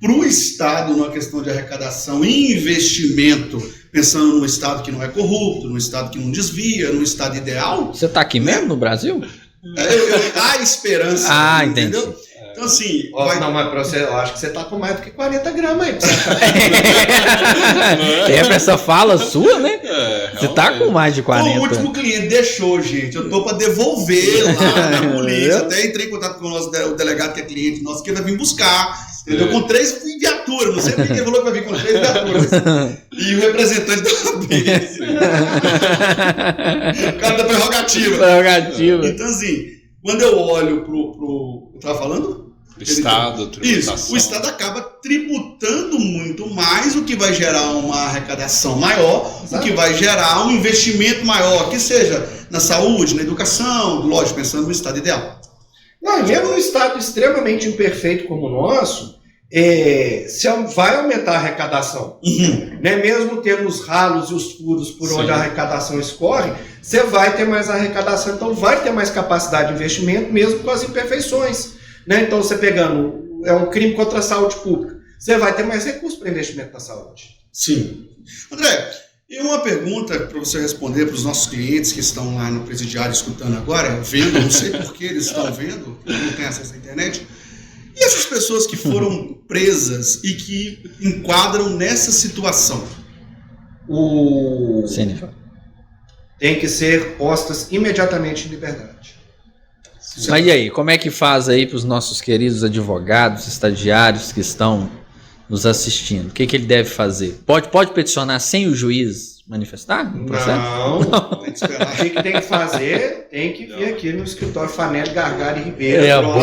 para o Estado, numa questão de arrecadação e investimento, pensando num Estado que não é corrupto, num Estado que não desvia, num Estado ideal. Você está aqui mesmo no Brasil? Há esperança. Entendeu? Entendi. Então, assim. Não, mas pra você, eu acho que você tá com mais do que 40 gramas aí. Pra essa fala sua, né? Você tá com mais de 40. O último cliente deixou, gente. Eu tô pra devolver lá na polícia. Até entrei em contato com o delegado que é cliente nosso, que vai vir buscar. Entendeu? Com 3 viaturas. Não sei porque ele falou que vai vir com 3 viaturas. E o representante da polícia. O cara da prerrogativa. Então, assim, quando eu olho pro. Eu tava falando? Estado, tributação. Isso, o Estado acaba tributando muito mais, o que vai gerar uma arrecadação maior, o que vai gerar um investimento maior, que seja na saúde, na educação, lógico, pensando no Estado ideal. Não, mesmo no Estado extremamente imperfeito como o nosso, vai aumentar a arrecadação. Né? Mesmo tendo os ralos e os furos por onde a arrecadação escorre, você vai ter mais arrecadação, então vai ter mais capacidade de investimento, mesmo com as imperfeições. Né? Então, você pegando um crime contra a saúde pública, você vai ter mais recursos para investimento na saúde. Sim. André, e uma pergunta para você responder para os nossos clientes que estão lá no presidiário escutando agora, vendo, não sei por que eles estão vendo, não tem acesso à internet. E essas pessoas que foram presas e que enquadram nessa situação? Tem que ser postas imediatamente em liberdade. Mas e aí, como é que faz aí para os nossos queridos advogados, estagiários que estão nos assistindo? O que ele deve fazer? Pode peticionar sem o juiz manifestar? Não. Tem que esperar. O que tem que fazer? Tem que vir aqui no escritório Fanelli, Gargari e Ribeiro. No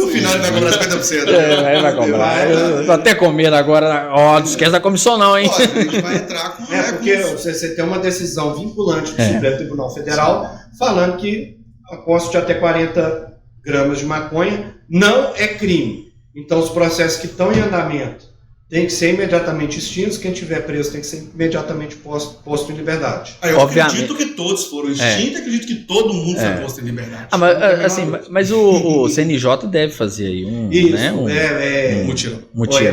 final ele vai cobrar 50%. Vai cobrar. Eu tô até comendo agora. Não esquece da comissão não, hein? A gente vai entrar com... porque você tem uma decisão vinculante do Supremo Tribunal Federal falando que a posse de até 40 gramas de maconha não é crime. Então os processos que estão em andamento tem que ser imediatamente extintos. Quem tiver preso tem que ser imediatamente posto em liberdade. Eu acredito que todos foram extintos, acredito que todo mundo foi posto em liberdade. Mas o CNJ deve fazer aí um mutirão.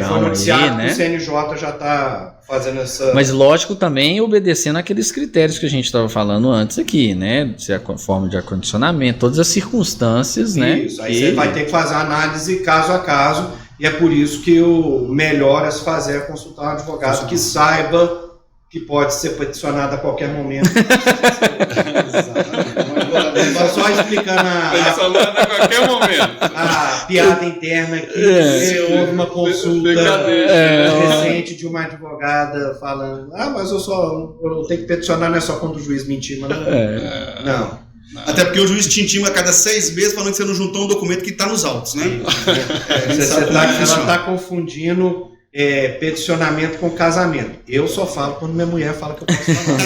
Foi noticiado aí, né? Que o CNJ já está fazendo essa... Mas lógico também obedecendo aqueles critérios que a gente estava falando antes aqui, né? Se a forma de acondicionamento, todas as circunstâncias, né? Isso, aí você vai ter que fazer a análise caso a caso. E é por isso que o melhor a se fazer é consultar um advogado que saiba que pode ser peticionado a qualquer momento. Só explicando peticionado a qualquer momento. A piada interna aqui. Houve uma consulta recente de uma advogada falando: mas eu tenho que peticionar, não é só quando o juiz mentir, mas não. Até porque o juiz te intima a cada 6 meses falando que você não juntou um documento que está nos autos, né? Ela está confundindo peticionamento com casamento. Eu só falo quando minha mulher fala que eu posso falar.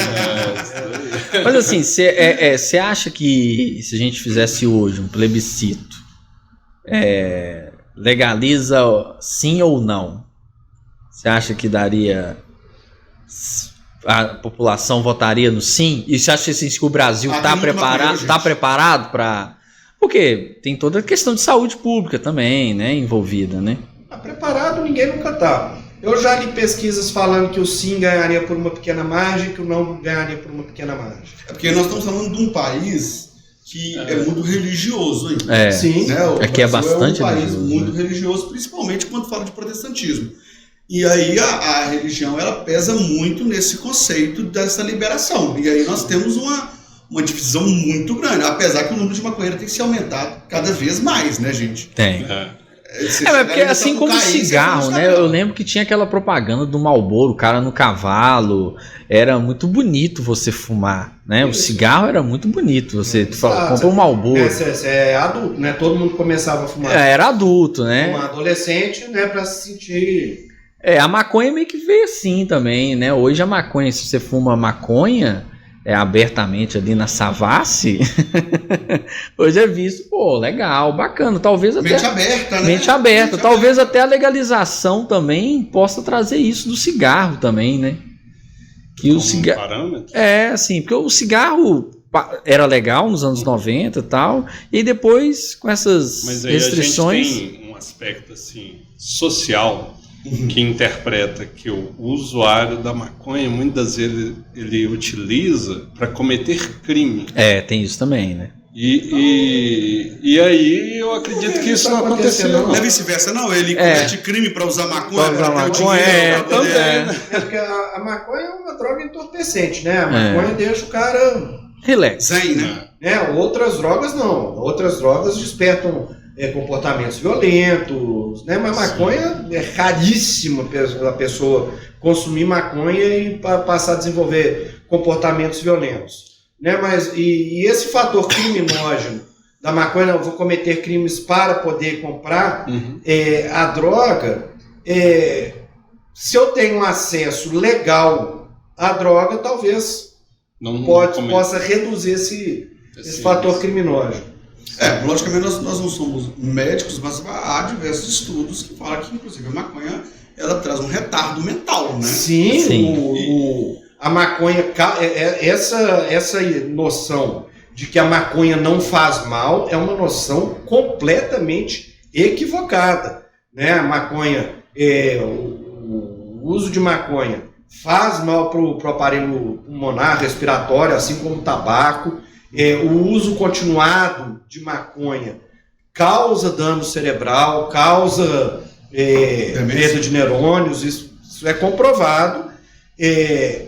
Mas assim, você acha que se a gente fizesse hoje um plebiscito, legaliza sim ou não? Você acha que daria... a população votaria no sim? E você acha assim, que o Brasil está preparado para... Porque tem toda a questão de saúde pública também, né, envolvida, né? Preparado ninguém nunca está. Eu já li pesquisas falando que o sim ganharia por uma pequena margem, que o não ganharia por uma pequena margem. Porque nós estamos falando de um país que é muito religioso ainda. Sim. Né? Aqui é bastante religioso. É um país religioso, muito religioso, principalmente quando fala de protestantismo. E aí a religião ela pesa muito nesse conceito dessa liberação. E aí nós temos uma divisão muito grande, apesar que o número de maconheiros tem que ser aumentado cada vez mais, né, gente? Tem. Mas porque assim como o cigarro, né? Eu lembro que tinha aquela propaganda do Marlboro, o cara no cavalo. Era muito bonito você fumar, né? O cigarro era muito bonito. Você compra um Marlboro. Você é adulto, né? Todo mundo começava a fumar. Era adulto, né? Um adolescente, né? Pra se sentir... A maconha meio que veio assim também, né? Hoje a maconha, se você fuma maconha... abertamente ali na Savassi, hoje é visto, pô, legal, bacana, talvez até... Mente aberta, né? Mente aberta, talvez até a legalização também possa trazer isso do cigarro também, né? Que o cigarro... assim, porque o cigarro era legal nos anos 90 e tal, e depois com essas restrições... Mas aí a gente tem um aspecto, assim, social... que interpreta que o usuário da maconha muitas vezes ele utiliza para cometer crime. Tem isso também, né? E aí eu acredito que isso não aconteceu. Não é vice-versa, não. Ele comete crime para usar maconha, para ter o dinheiro. Também. Porque a maconha é uma droga entorpecente, né? A maconha deixa o cara... relax. Zen, né? Outras drogas não. Outras drogas despertam... comportamentos violentos, né? Mas maconha é raríssimo a pessoa consumir maconha e passar a desenvolver comportamentos violentos, né? Mas e esse fator criminógeno da maconha, eu vou cometer crimes para poder comprar a droga, se eu tenho acesso legal à droga, talvez possa reduzir esse fator criminógeno. Logicamente nós não somos médicos, mas há diversos estudos que falam que, inclusive, a maconha ela traz um retardo mental, né? Sim. A maconha, essa noção de que a maconha não faz mal é uma noção completamente equivocada, né? A maconha, o uso de maconha faz mal para o aparelho pulmonar, respiratório, assim como o tabaco. O uso continuado de maconha causa dano cerebral, causa perda de neurônios, isso é comprovado.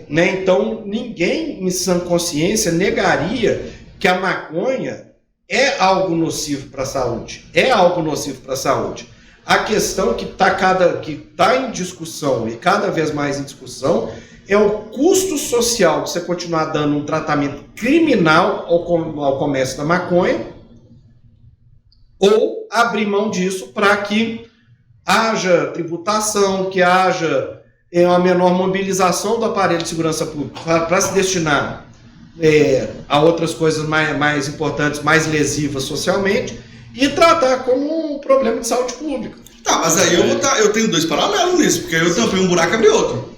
Né? Então, ninguém em sã consciência negaria que a maconha é algo nocivo para a saúde. É algo nocivo para a saúde. A questão que está em discussão e cada vez mais em discussão é o custo social de você continuar dando um tratamento criminal ao comércio da maconha ou abrir mão disso para que haja tributação, que haja uma menor mobilização do aparelho de segurança pública para se destinar a outras coisas mais importantes, mais lesivas socialmente e tratar como um problema de saúde pública. Tá, mas aí eu tenho dois paralelos nisso, porque eu tampei um buraco e abri outro.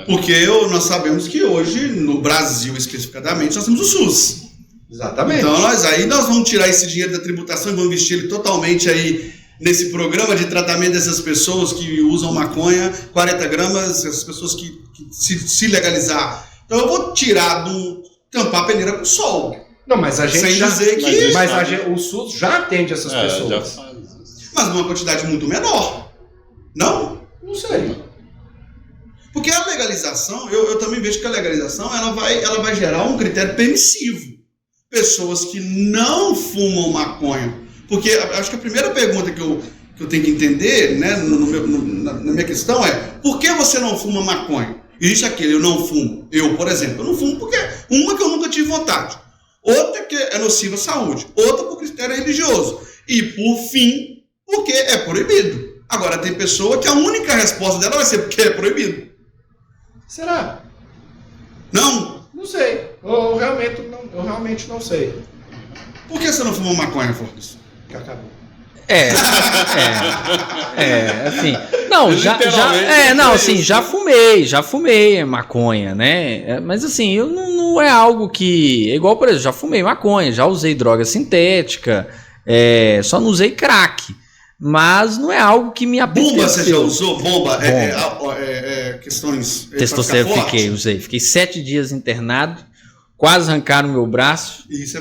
Porque nós sabemos que hoje, no Brasil especificadamente, nós temos o SUS. Exatamente. Então nós vamos tirar esse dinheiro da tributação e vamos investir ele totalmente aí nesse programa de tratamento dessas pessoas que usam maconha, 40 gramas, essas pessoas que se legalizar. Então eu vou tampar a peneira com o sol. Não, mas a gente o SUS já atende essas pessoas. Já faz isso. Mas numa quantidade muito menor. Não? Não sei. Porque a legalização, eu também vejo que a legalização ela vai gerar um critério permissivo. Pessoas que não fumam maconha. Porque acho que a primeira pergunta que eu tenho que entender, né, na minha questão é: por que você não fuma maconha? Existe aquele, eu não fumo. Eu, por exemplo, eu não fumo porque uma que eu nunca tive vontade. Outra que é nociva à saúde. Outra por critério religioso. E por fim, porque é proibido. Agora tem pessoa que a única resposta dela vai ser porque é proibido. Será? Não? Não sei. Eu realmente não sei. Por que você não fumou maconha, Fortes? Que acabou. Assim. Não, já fumei maconha, né? Mas assim, eu não é algo que. Igual, por exemplo, já fumei maconha, já usei droga sintética, só não usei crack. Mas não é algo que me apeteceu. Bomba, você já usou? Bomba? Questões... Testosterona, fiquei 7 dias internado, quase arrancaram meu braço. Isso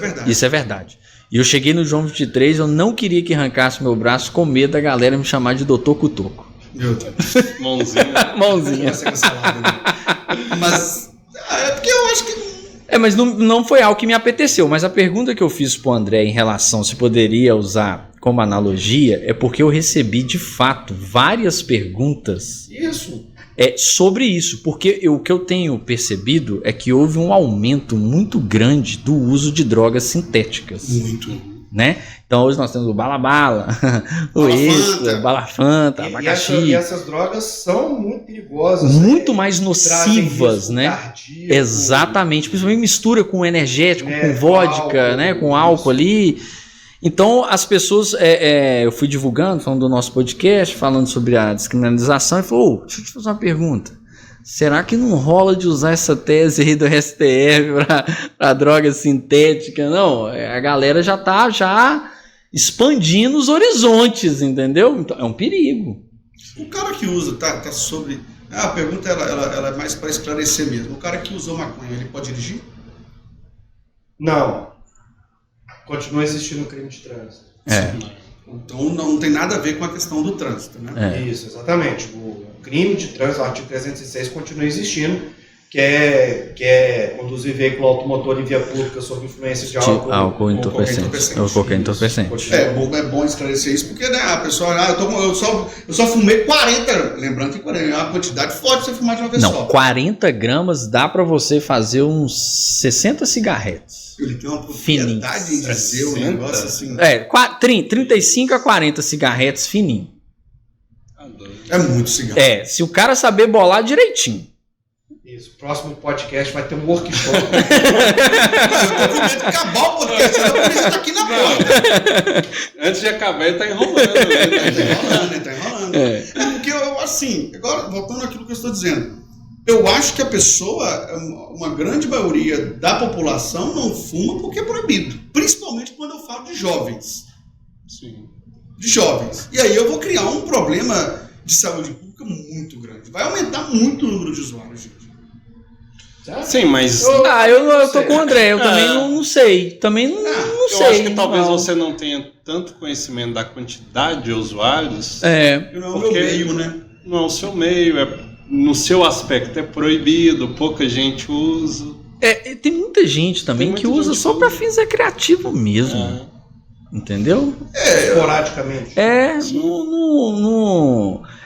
é verdade. E eu cheguei no João 23, eu não queria que arrancasse meu braço com medo da galera me chamar de Dr. Cutoco. Meu Deus. Mãozinha. Mãozinha. Vai ser cancelado, né? Mas é porque eu acho que Mas não foi algo que me apeteceu. Mas a pergunta que eu fiz pro André em relação se poderia usar como analogia é porque eu recebi, de fato, várias perguntas isso. sobre isso. Porque o que eu tenho percebido é que houve um aumento muito grande do uso de drogas sintéticas. Muito. Né? Então hoje nós temos o Bala-Bala, o Extra, Bala-Fanta, abacaxi. E essas drogas são muito perigosas. Muito mais nocivas, né? Cardíaco, Exatamente. Principalmente mistura com energético, com com vodka, álcool, né? Com álcool ali. Então as pessoas, eu fui divulgando, falando do nosso podcast, falando sobre a descriminalização, e falou, deixa eu te fazer uma pergunta. Será que não rola de usar essa tese aí do STF para droga sintética? Não, a galera já tá expandindo os horizontes, entendeu? Então é um perigo. O cara que usa, tá sobre... a pergunta ela é mais para esclarecer mesmo. O cara que usou maconha, ele pode dirigir? Não. Continua existindo crime de trânsito. Então não tem nada a ver com a questão do trânsito, né? Isso, exatamente. O crime de trânsito, o artigo 306, continua existindo, que é conduzir veículo automotor em via pública sob influência de álcool entorpecente. Ou qualquer entorpecente. É bom esclarecer isso, porque né, a pessoa, eu só fumei 40, lembrando que 40 é uma quantidade forte pra você fumar de uma vez só. Não, 40 gramas dá para você fazer uns 60 cigarretes. Ele tem uma propriedade em dizer um negócio assim. 35 a 40 cigarretes fininho. É muito cigarro. Se o cara saber bolar direitinho. Isso, próximo podcast vai ter um workshop. Eu tô com medo de acabar o podcast, a polícia tá aqui na porta. Antes de acabar, ele tá enrolando. Ele tá enrolando. É porque eu, assim, agora, voltando àquilo que eu estou dizendo, eu acho que a pessoa, uma grande maioria da população não fuma porque é proibido. Principalmente quando eu falo de jovens. Sim. De jovens. E aí eu vou criar um problema de saúde pública muito grande. Vai aumentar muito o número de usuários, gente. Sim, mas... Eu tô com o André, eu também não sei. Também não sei. Eu acho que talvez você não tenha tanto conhecimento da quantidade de usuários. Porque não é o meu meio, né? Não é o seu meio, no seu aspecto é proibido, pouca gente usa. Tem muita gente também que usa só para fins recreativos mesmo. Entendeu? Esporadicamente.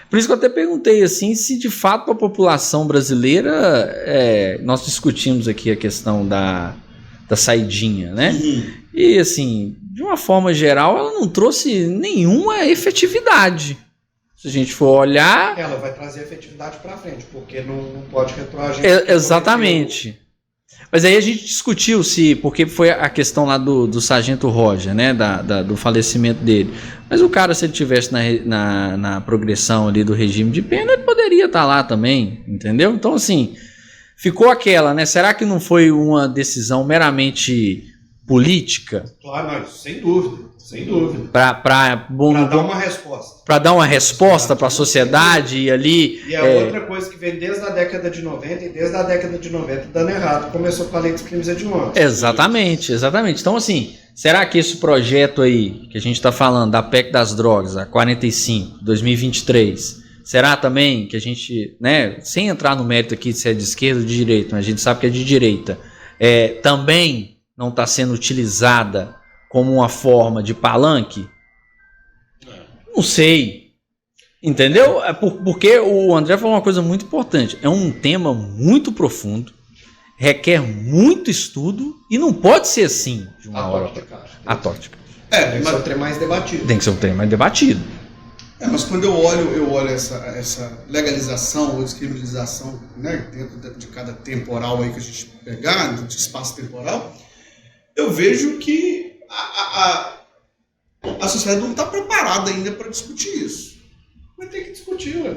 Por isso que eu até perguntei assim, se de fato a população brasileira, nós discutimos aqui a questão da saidinha, né? E assim, de uma forma geral, ela não trouxe nenhuma efetividade. Se a gente for olhar... Ela vai trazer efetividade para frente, porque não pode retroagir. Exatamente. Mas aí a gente discutiu porque foi a questão lá do Sargento Roger, né, do falecimento dele. Mas o cara, se ele tivesse na progressão ali do regime de pena, ele poderia estar lá também, entendeu? Então, assim, ficou aquela, né? Será que não foi uma decisão meramente política? Claro, mas sem dúvida. Sem dúvida. Para dar uma resposta. Para dar uma resposta para a sociedade e ali... E outra coisa que vem desde a década de 90, e desde a década de 90 dando errado, começou com a lei dos crimes hediondos. Exatamente. Então, assim, será que esse projeto aí, que a gente está falando, da PEC das drogas, a 45, 2023, será também que a gente, né, sem entrar no mérito aqui se é de esquerda ou de direita, mas a gente sabe que é de direita, também não está sendo utilizada como uma forma de palanque? Não sei. Entendeu? Porque o André falou uma coisa muito importante. É um tema muito profundo, requer muito estudo e não pode ser assim de uma hora. Atóxica. Tem que ser um trem mais debatido. Tem que ser um trem mais debatido. Mas quando eu olho essa legalização ou descriminalização, né, dentro de cada temporal aí que a gente pegar, de espaço temporal, eu vejo que a sociedade não está preparada ainda para discutir isso. Mas tem que discutir, ué.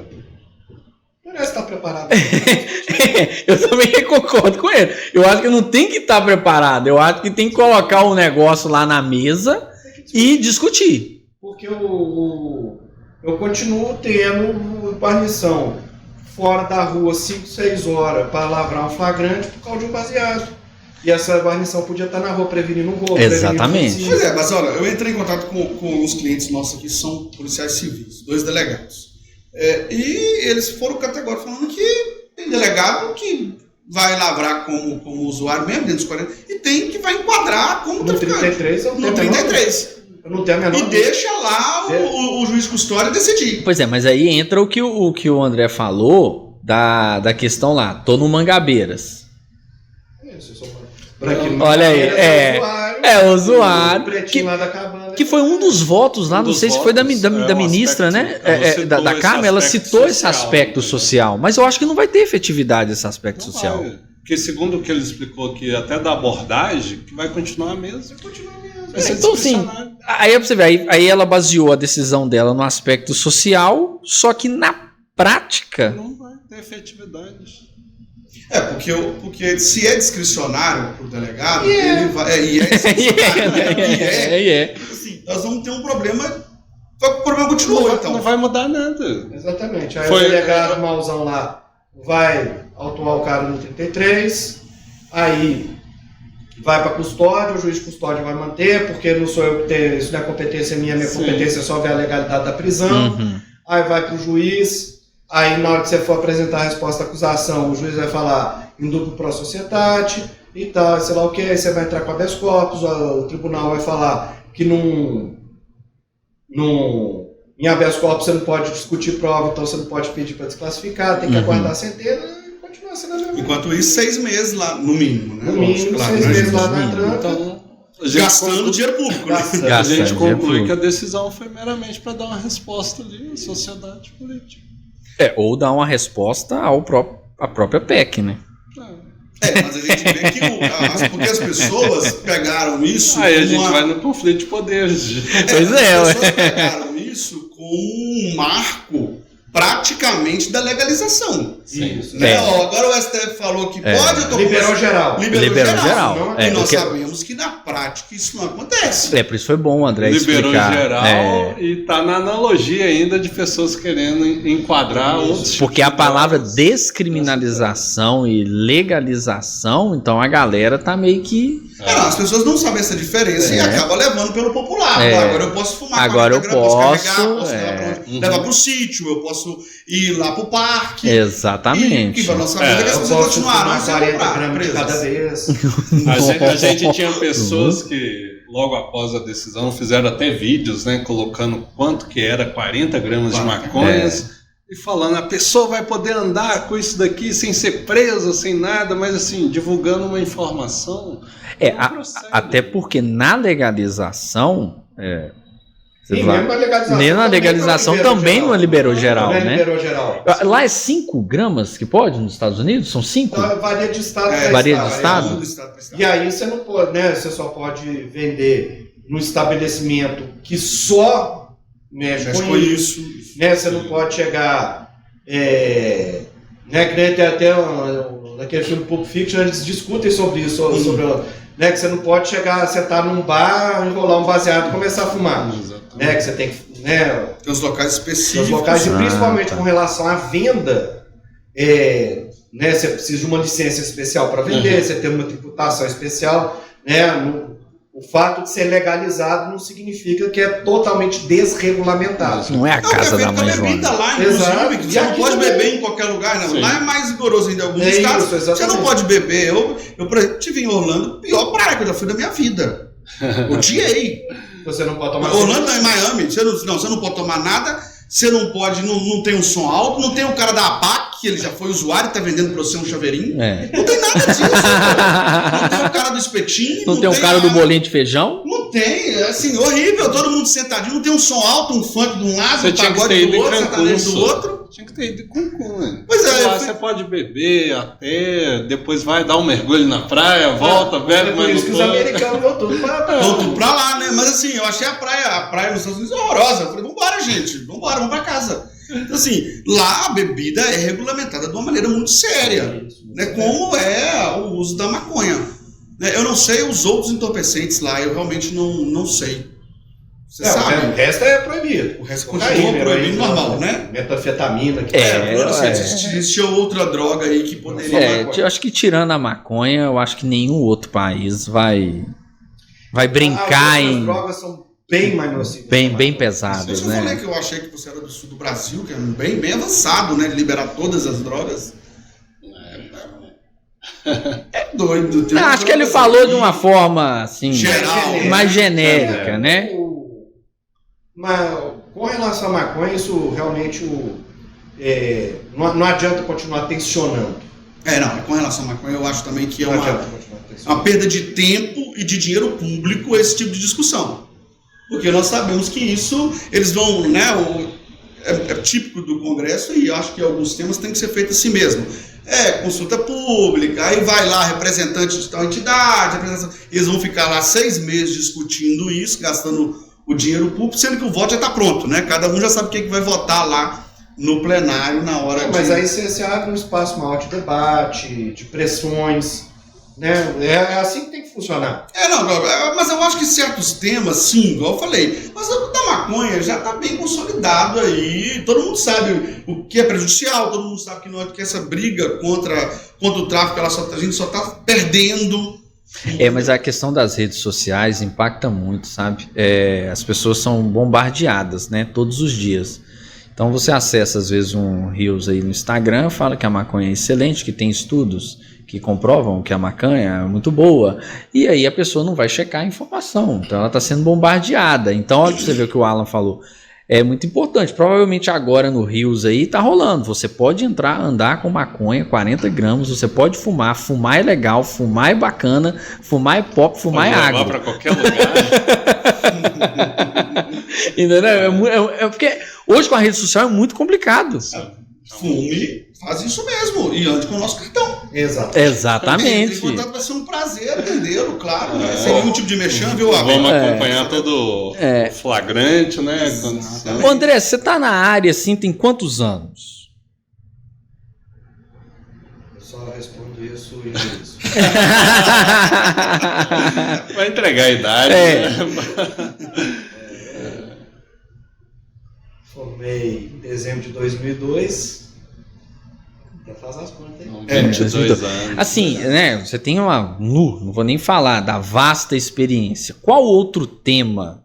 Parece estar preparado. Eu também concordo com ele. Eu acho que não tem que estar preparado. Eu acho que tem que colocar o negócio lá na mesa e discutir. Porque eu continuo tendo guarnição fora da rua 5, 6 horas para lavrar um flagrante por causa de um baseado. E essa guarnição podia estar na rua prevenindo um roubo. Exatamente. Pois mas olha, eu entrei em contato com uns clientes nossos aqui, que são policiais civis, 2 delegados. E eles foram categóricos falando que tem delegado que vai lavrar como usuário mesmo, dentro dos 40, e tem que vai enquadrar como no traficante. 33 ou No 33. Eu não tenho a menor E deixa lá o juiz custódia decidir. Pois é, mas aí entra o que o André falou da questão lá. Tô no Mangabeiras. Olha aí, o usuário que foi um dos votos lá, não sei se foi da ministra, né? Da Câmara, ela citou esse aspecto social, mas eu acho que não vai ter efetividade esse aspecto social. Porque segundo o que ele explicou aqui, até da abordagem, que vai continuar mesmo. Então, sim, aí pra você ver, aí ela baseou a decisão dela no aspecto social, só que na prática não vai ter efetividade. Porque se é discricionário para o delegado, ele vai. Assim, nós vamos ter um problema. O problema continua, então. Não vai mudar nada. Exatamente. Aí o delegado mauzão lá vai autuar o cara no 33, aí vai para custódia, o juiz de custódia vai manter, porque não sou eu que tenho, isso não é competência minha competência é só ver a legalidade da prisão. Aí vai para o juiz. Aí, na hora que você for apresentar a resposta à acusação, o juiz vai falar em duplo pro societate e tal, sei lá o que, aí você vai entrar com habeas corpus, o tribunal vai falar que em habeas corpus você não pode discutir prova, então você não pode pedir para desclassificar, tem que aguardar a sentença e continuar sendo a mesma. Enquanto isso, 6 meses lá, no mínimo, né? No mínimo, 6 meses lá na tranca. Então, gastando dinheiro público, né? A gente conclui que a decisão foi meramente para dar uma resposta ali à sociedade política. Ou dar uma resposta à própria PEC, né? Mas a gente vê que porque as pessoas pegaram isso. Aí a gente vai no conflito de poderes. As pessoas pegaram isso como um marco praticamente da legalização. Sim. Né? Agora o STF falou que pode. Liberou geral. Liberou geral. Não, e nós sabemos que na prática isso não acontece. Por isso foi bom o André explicar. Liberou geral e tá na analogia ainda de pessoas querendo enquadrar outros. Porque a palavra descriminalização e legalização, então a galera tá meio que... As pessoas não sabem essa diferença e acabam levando pelo popular. Agora eu posso fumar. Agora eu posso levar pro sítio, eu posso ir lá pro parque. Exatamente. E a nossa vida é que as pessoas continuaram sendo 40 gramas de cada vez. A gente tinha pessoas que logo após a decisão fizeram até vídeos, né, colocando quanto que era 40 gramas de maconhas. E falando, a pessoa vai poder andar com isso daqui sem ser presa, sem nada, mas assim, divulgando uma informação. Até porque na legalização, nem na legalização também não liberou geral, né? Liberou geral. Lá é 5 gramas que pode nos Estados Unidos? São 5? Então, varia de estado varia de estado? E aí você não pode, né? Você só pode vender no estabelecimento que só mexe com isso. Né? Você não pode chegar. Né? Que nem tem até naquele filme Pulp Fiction, eles discutem sobre isso, né? Que você não pode chegar, sentar num bar, enrolar um baseado e começar a fumar. Né? Que você tem que. Né? Tem os locais específicos. Os locais, e principalmente com relação à venda, né? Você precisa de uma licença especial para vender, você tem uma tributação especial. Né? O fato de ser legalizado não significa que é totalmente desregulamentado. Não é a casa da mãe Joana. Lá, inclusive, que você não pode beber em qualquer lugar. Não. Lá é mais rigoroso ainda em alguns estados. Você não pode beber. Eu por exemplo, estive em Orlando, pior praia que eu já fui da minha vida. Odiei. Você não pode tomar Orlando não, em Miami, você não pode tomar nada. Você não pode, não tem um som alto, não tem o cara da APAC, que ele já foi usuário e tá vendendo pra você um chaveirinho. Não tem nada disso. Não tem o cara do espetinho. Não tem o cara do bolinho de feijão. Não tem, assim, horrível. Todo mundo sentadinho, não tem um som alto, um funk de um lado, um pagode do outro, sertanejo do outro. Tinha que ter ido com né? Pois é. Lá você pode beber até, depois vai dar um mergulho na praia, volta, bebe, mas isso que os americanos vão tudo pra lá, né? Mas assim, eu achei a praia nos Estados Unidos horrorosa. Eu falei, vambora, gente, vamos pra casa. Então, assim, lá a bebida é regulamentada de uma maneira muito séria, né? Como é o uso da maconha. Eu não sei os outros entorpecentes lá, eu realmente não sei. Você sabe? O resto é proibido. O resto continua proibido normal, né? Metanfetamina. Existe outra droga aí que poderia... Eu acho que tirando a maconha, eu acho que nenhum outro país vai brincar As drogas são bem mais nocivas. Bem pesadas, Eu falei né? que eu achei que você era do sul do Brasil, que é bem avançado, né? De liberar todas as drogas. É doido. Não, acho que ele falou de uma forma assim, Geral, mais genérica, né? Mas com relação à maconha, isso realmente não adianta continuar tensionando. Não, com relação à maconha, eu acho também que é Não adianta uma continuar tensionando. perda de tempo e de dinheiro público esse tipo de discussão. Porque nós sabemos que isso, eles vão, né? É típico do Congresso e acho que alguns temas têm que ser feitos assim mesmo. Consulta pública, aí vai lá representante de tal entidade, eles vão ficar lá 6 meses discutindo isso, gastando o dinheiro público, sendo que o voto já está pronto, né? Cada um já sabe quem que vai votar lá no plenário na hora Mas aí você abre um espaço maior de debate, de pressões, né? É assim que tem que funcionar. Mas eu acho que certos temas, sim, igual eu falei, mas o da maconha já está bem consolidado aí, todo mundo sabe o que é prejudicial, todo mundo sabe que essa briga contra o tráfico, a gente só está perdendo. Mas a questão das redes sociais impacta muito, sabe? As pessoas são bombardeadas, né? Todos os dias. Então você acessa às vezes um Reels aí no Instagram, fala que a maconha é excelente, que tem estudos que comprovam que a maconha é muito boa, e aí a pessoa não vai checar a informação, então ela está sendo bombardeada. Então olha pra você ver o que o Alan falou, é muito importante, provavelmente agora no Reels aí tá rolando, você pode andar com maconha, 40 gramas, você pode fumar é legal, fumar é bacana, fumar é pop, fumar é agro. Levar para qualquer lugar. Entendeu? Porque hoje com a rede social é muito complicado. Fume, faz isso mesmo, e ande com o nosso cartão. Exato. Exatamente. Portanto, vai ser um prazer atendê-lo, claro, né? Sem nenhum tipo de mexão, viu? Vamos acompanhar todo o flagrante, né? Ô, André, você tá na área assim, tem quantos anos? Eu só respondo isso e isso. Vai entregar a idade, né? Formei em dezembro de 2002. Já faz as contas aí. 22 anos. Assim, né? Você tem não vou nem falar da vasta experiência. Qual outro tema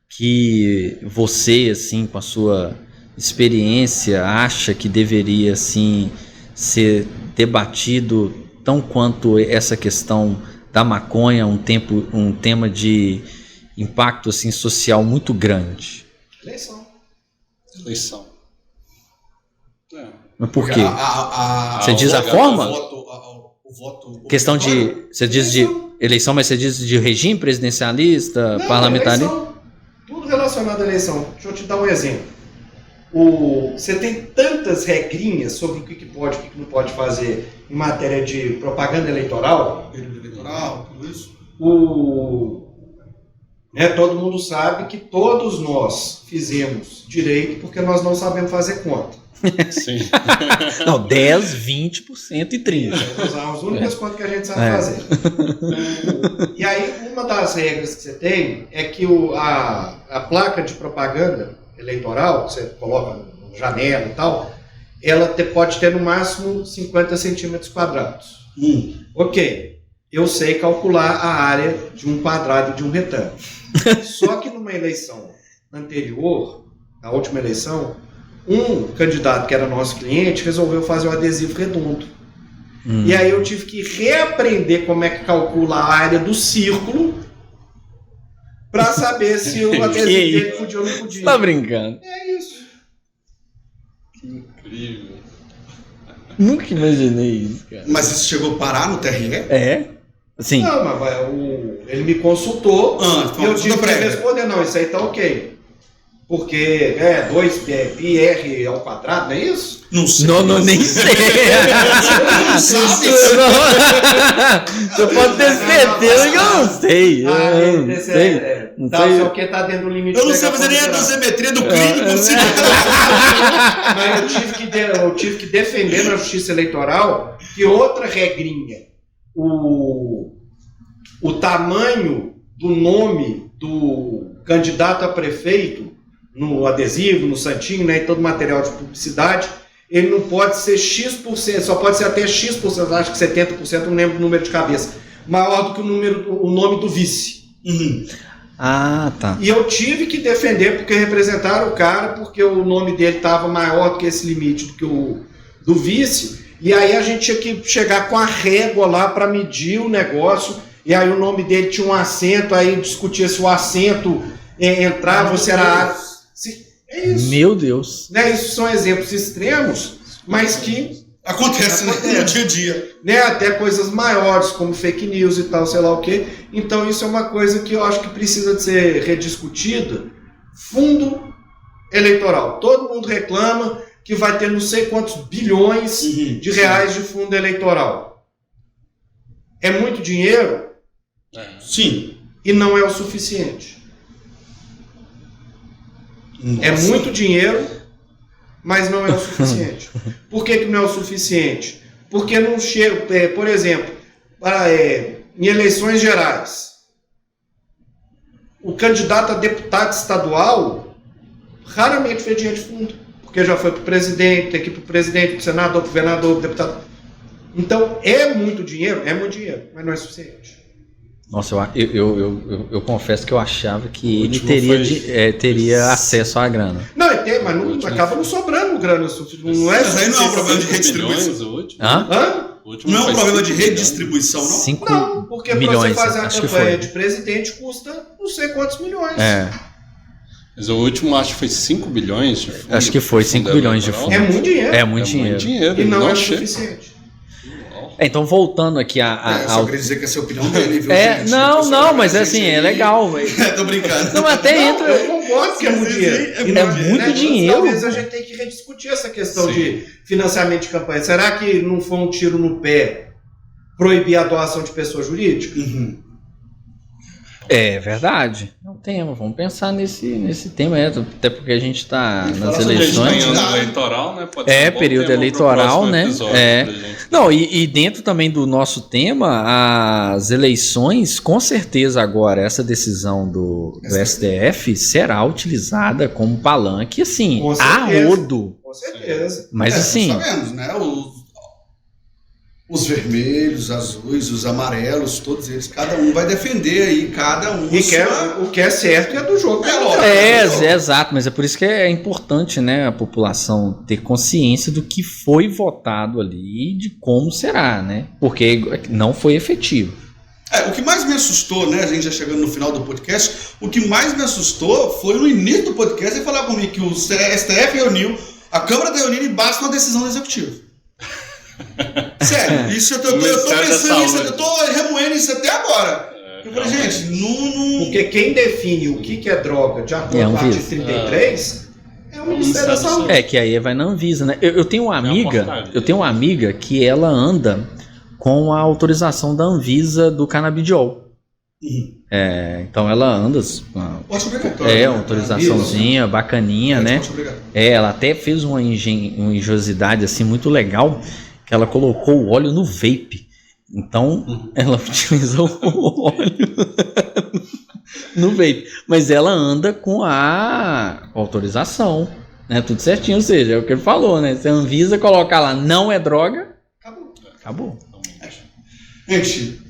que você, assim, com a sua experiência, acha que deveria, assim, ser debatido tão quanto essa questão da maconha, um tema de impacto, assim, social muito grande? Eleição. Mas por quê? Você diz a forma? Questão de... Você diz de eleição, mas você diz de regime presidencialista, parlamentarista? Eleição, tudo relacionado à eleição. Deixa eu te dar um exemplo. Você tem tantas regrinhas sobre o que pode e o que não pode fazer em matéria de propaganda eleitoral. Período eleitoral, tudo isso. Todo mundo sabe que todos nós fizemos direito porque nós não sabemos fazer conta. Sim. Não, 10, 20% e 30%. As únicas contas que a gente sabe fazer. E aí, uma das regras que você tem é que a placa de propaganda eleitoral, que você coloca na janela e tal, ela pode ter no máximo 50 centímetros quadrados. Ok. Eu sei calcular a área de um quadrado e de um retângulo. Só que numa eleição anterior, na última eleição, um candidato que era nosso cliente resolveu fazer um adesivo redondo. E aí eu tive que reaprender como é que calcula a área do círculo para saber se o adesivo dele podia ou não podia. Você tá brincando? É isso. Que incrível. Nunca imaginei isso, cara. Mas isso chegou a parar no TRE? É? Sim. Não, mas ele me consultou e eu tive que responder, não, isso aí tá ok. Porque 2πr ao quadrado, não é isso? Não sei. Não, nem sei. Não sabe. Você pode ter certeza que eu não sei. Não sei. Só que tá dentro do limite. Eu não sei fazer nem a dosimetria do crime. Mas eu tive que defender na justiça eleitoral que outra regrinha, o tamanho do nome do candidato a prefeito no adesivo, no santinho, né, e todo material de publicidade, ele não pode ser X%, só pode ser até X%, acho que 70%, não lembro o número de cabeça, maior do que o nome do vice. Ah, tá. E eu tive que defender porque representaram o cara, porque o nome dele estava maior do que esse limite do que o do vice. E aí a gente tinha que chegar com a régua lá para medir o negócio. E aí o nome dele tinha um acento, aí discutia se o acento entrava ou se era... É isso. Meu Deus. Né? Isso são exemplos extremos, mas que... Acontece no dia a dia. Né? Até coisas maiores, como fake news e tal, sei lá o quê. Então isso é uma coisa que eu acho que precisa de ser rediscutida. Fundo eleitoral. Todo mundo reclama que vai ter não sei quantos bilhões de reais de fundo eleitoral. É muito dinheiro? Sim. E não é o suficiente. Nossa. É muito dinheiro, mas não é o suficiente. Por que não é o suficiente? Porque não chega, por exemplo, em eleições gerais, o candidato a deputado estadual raramente fez dinheiro de fundo, porque já foi para o presidente, tem que ir para o presidente, para o senador, para o governador, para o deputado. Então, é muito dinheiro, mas não é suficiente. Nossa, eu confesso que eu achava que ele teria acesso à grana. Não, mas não, acaba não sobrando grana. Não é Mas aí não é um problema de redistribuição. Hã? Não é um problema de redistribuição, não? 5 Não, porque para você fazer a campanha de presidente custa não sei quantos milhões. Mas o último acho que foi 5 bilhões de fundo. Acho que foi 5 bilhões de fundo. É muito dinheiro. É muito dinheiro. E não é suficiente. Então, voltando aqui Eu só queria dizer que essa é a opinião dele, viu? gente? Não, mas assim, é legal. Tô brincando. Não, até entra... Eu concordo que é muito dinheiro. É muito dinheiro. Talvez a gente tenha que rediscutir essa questão de financiamento de campanha. Será que não foi um tiro no pé proibir a doação de pessoa jurídica? É verdade. É um tema. Vamos pensar nesse tema. Até porque a gente está nas A gente eleições. tem ano eleitoral, né? Pode ser um bom período tema eleitoral, pro né? episódio pra gente. Não, e dentro também do nosso tema, as eleições, com certeza agora, essa decisão do STF será utilizada como palanque, assim, a rodo. Com certeza. Mas assim... Nós sabemos, né? Os vermelhos, azuis, os amarelos, todos eles, cada um vai defender aí, cada um... E o que é certo é do jogo. Exato, mas é por isso que é importante, né, a população ter consciência do que foi votado ali e de como será, né? Porque não foi efetivo. O que mais me assustou, né, a gente já chegando no final do podcast, o que mais me assustou foi no início do podcast ele falar comigo que o STF reuniu, a Câmara tá reunindo e basta uma decisão do Executivo. Sério, isso eu tô pensando nisso, eu tô remoendo isso até agora. Eu falei, gente, não... Porque quem define o que é droga de acordo com o artigo 33 é o Ministério da Saúde. Que aí vai na Anvisa, né? Eu tenho uma amiga que ela anda com a autorização da Anvisa do canabidiol. Então ela anda uma autorizaçãozinha bacaninha, né? Ela até fez uma engenhosidade assim muito legal, que ela colocou o óleo no vape. Então ela utilizou o óleo no vape, mas ela anda com a autorização, né? Tudo certinho, ou seja, é o que ele falou, né? Se a Anvisa colocar lá não é droga, acabou. Gente,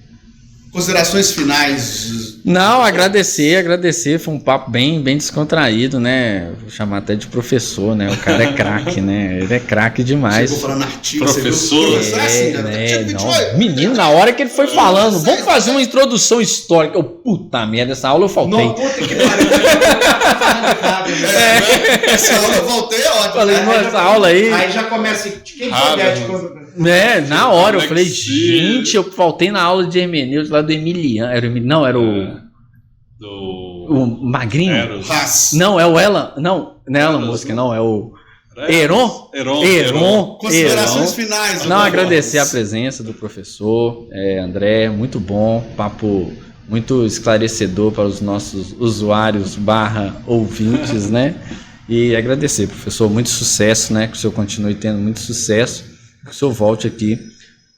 considerações finais. Não, agradecer, foi um papo bem descontraído, né? Vou chamar até de professor, né? O cara é craque, né? Ele é craque demais. Chegou falando artigo, professor. Menino, na hora que ele foi falando, vamos fazer uma introdução histórica. Puta merda, essa aula eu faltei. Não, puta que pariu. Essa aula eu voltei, é ótimo. Falei, essa aula aí. Aí já começa. Quem foi na hora eu falei, gente, eu faltei na aula de hermenêutica lá do Emiliano. Era o Magrinho? Não, é o Elan. Não é Elan Mosca, não, é o Heron. Considerações finais. Não, agradecer a presença do professor André, muito bom, papo muito esclarecedor para os nossos usuários / ouvintes, né? E agradecer, professor, muito sucesso, né? Que o senhor continue tendo muito sucesso, que o senhor volte aqui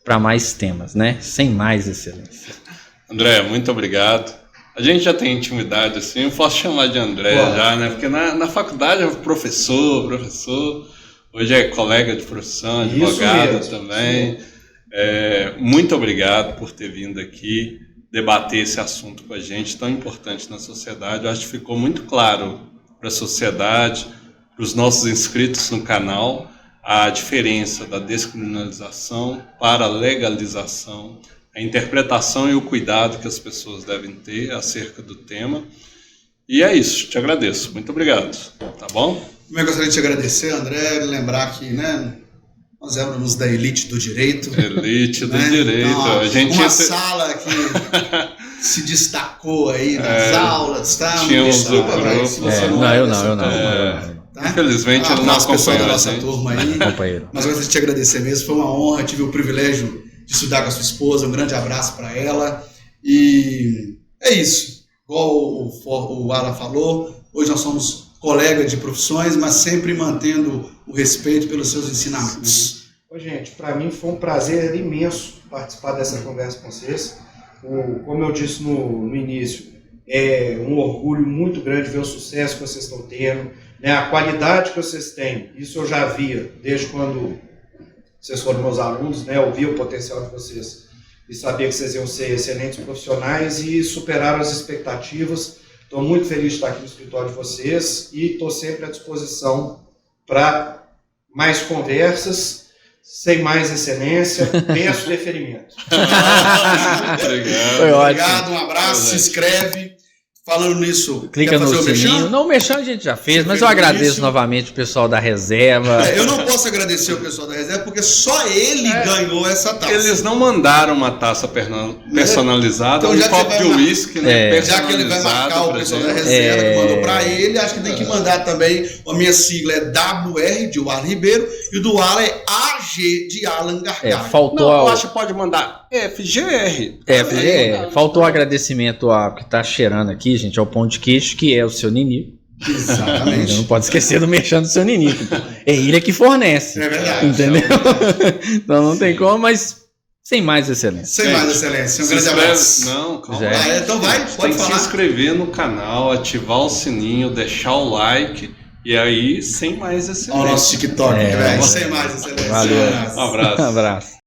para mais temas, né? Sem mais excelência. André, muito obrigado. A gente já tem intimidade, assim, eu posso chamar de André já, né? Porque na faculdade é professor, hoje é colega de profissão, advogado também. Muito obrigado por ter vindo aqui, debater esse assunto com a gente, tão importante na sociedade. Eu acho que ficou muito claro para a sociedade, para os nossos inscritos no canal, a diferença da descriminalização para a legalização, a interpretação e o cuidado que as pessoas devem ter acerca do tema. E é isso, te agradeço. Muito obrigado. Tá bom? Eu gostaria de te agradecer, André, lembrar que, né, nós éramos da elite do direito. Elite do né? direito. Então, a gente uma sala que se destacou aí nas aulas, tá? Tínhamos o grupo. Eu não. Tá? Infelizmente ele não acompanhou acompanhou da a nossa gente. turma aí. Companheiro. Mas eu gostaria de te agradecer mesmo, foi uma honra, tive o privilégio de estudar com a sua esposa, um grande abraço para ela. E é isso, igual o Alan falou, hoje nós somos colegas de profissões, mas sempre mantendo o respeito pelos seus ensinamentos. Ô, gente, para mim foi um prazer imenso participar dessa conversa com vocês. Como eu disse no início, é um orgulho muito grande ver o sucesso que vocês estão tendo, né? A qualidade que vocês têm. Isso eu já via desde quando vocês foram meus alunos, né? Eu via o potencial de vocês e sabia que vocês iam ser excelentes profissionais e superaram as expectativas. Estou muito feliz de estar aqui no escritório de vocês e estou sempre à disposição para mais conversas. Sem mais excelência, peço deferimento. Obrigado. Foi ótimo. Obrigado, um abraço, se inscreve. Falando nisso, Clica quer no fazer o sininho. merchan? Não, o merchan a gente já fez, Você mas fez eu no agradeço início. novamente o pessoal da reserva. Eu não posso agradecer o pessoal da reserva, porque só ele ganhou essa taça. Eles não mandaram uma taça personalizada, Então, já um que copo você de vai uísque, né? Já que ele vai marcar o pra pessoal da gente. reserva que mandou pra ele, acho que tem que mandar também. A minha sigla é WR, de Alan Ribeiro, e o do Alan é AG, de Alan Gargalo. Faltou Não, eu acho que pode mandar FGR. faltou o agradecimento ao que tá cheirando aqui, gente, ao pão de queijo, que é o seu Nini. Exatamente. Não pode esquecer do merchan do seu Nini. É ele que fornece. É verdade. Entendeu? Então não tem como, mas sem mais excelência. Sem mais excelência. Um Se grande inscreve- abraço. Não, calma. Já é. Então vai, Tem pode que se falar. inscrever no canal, ativar o sininho, deixar o like e aí sem mais excelência. Olha o nosso TikTok, É, velho. vamos. Sem mais excelência. Valeu. Um abraço. Um abraço. Um abraço.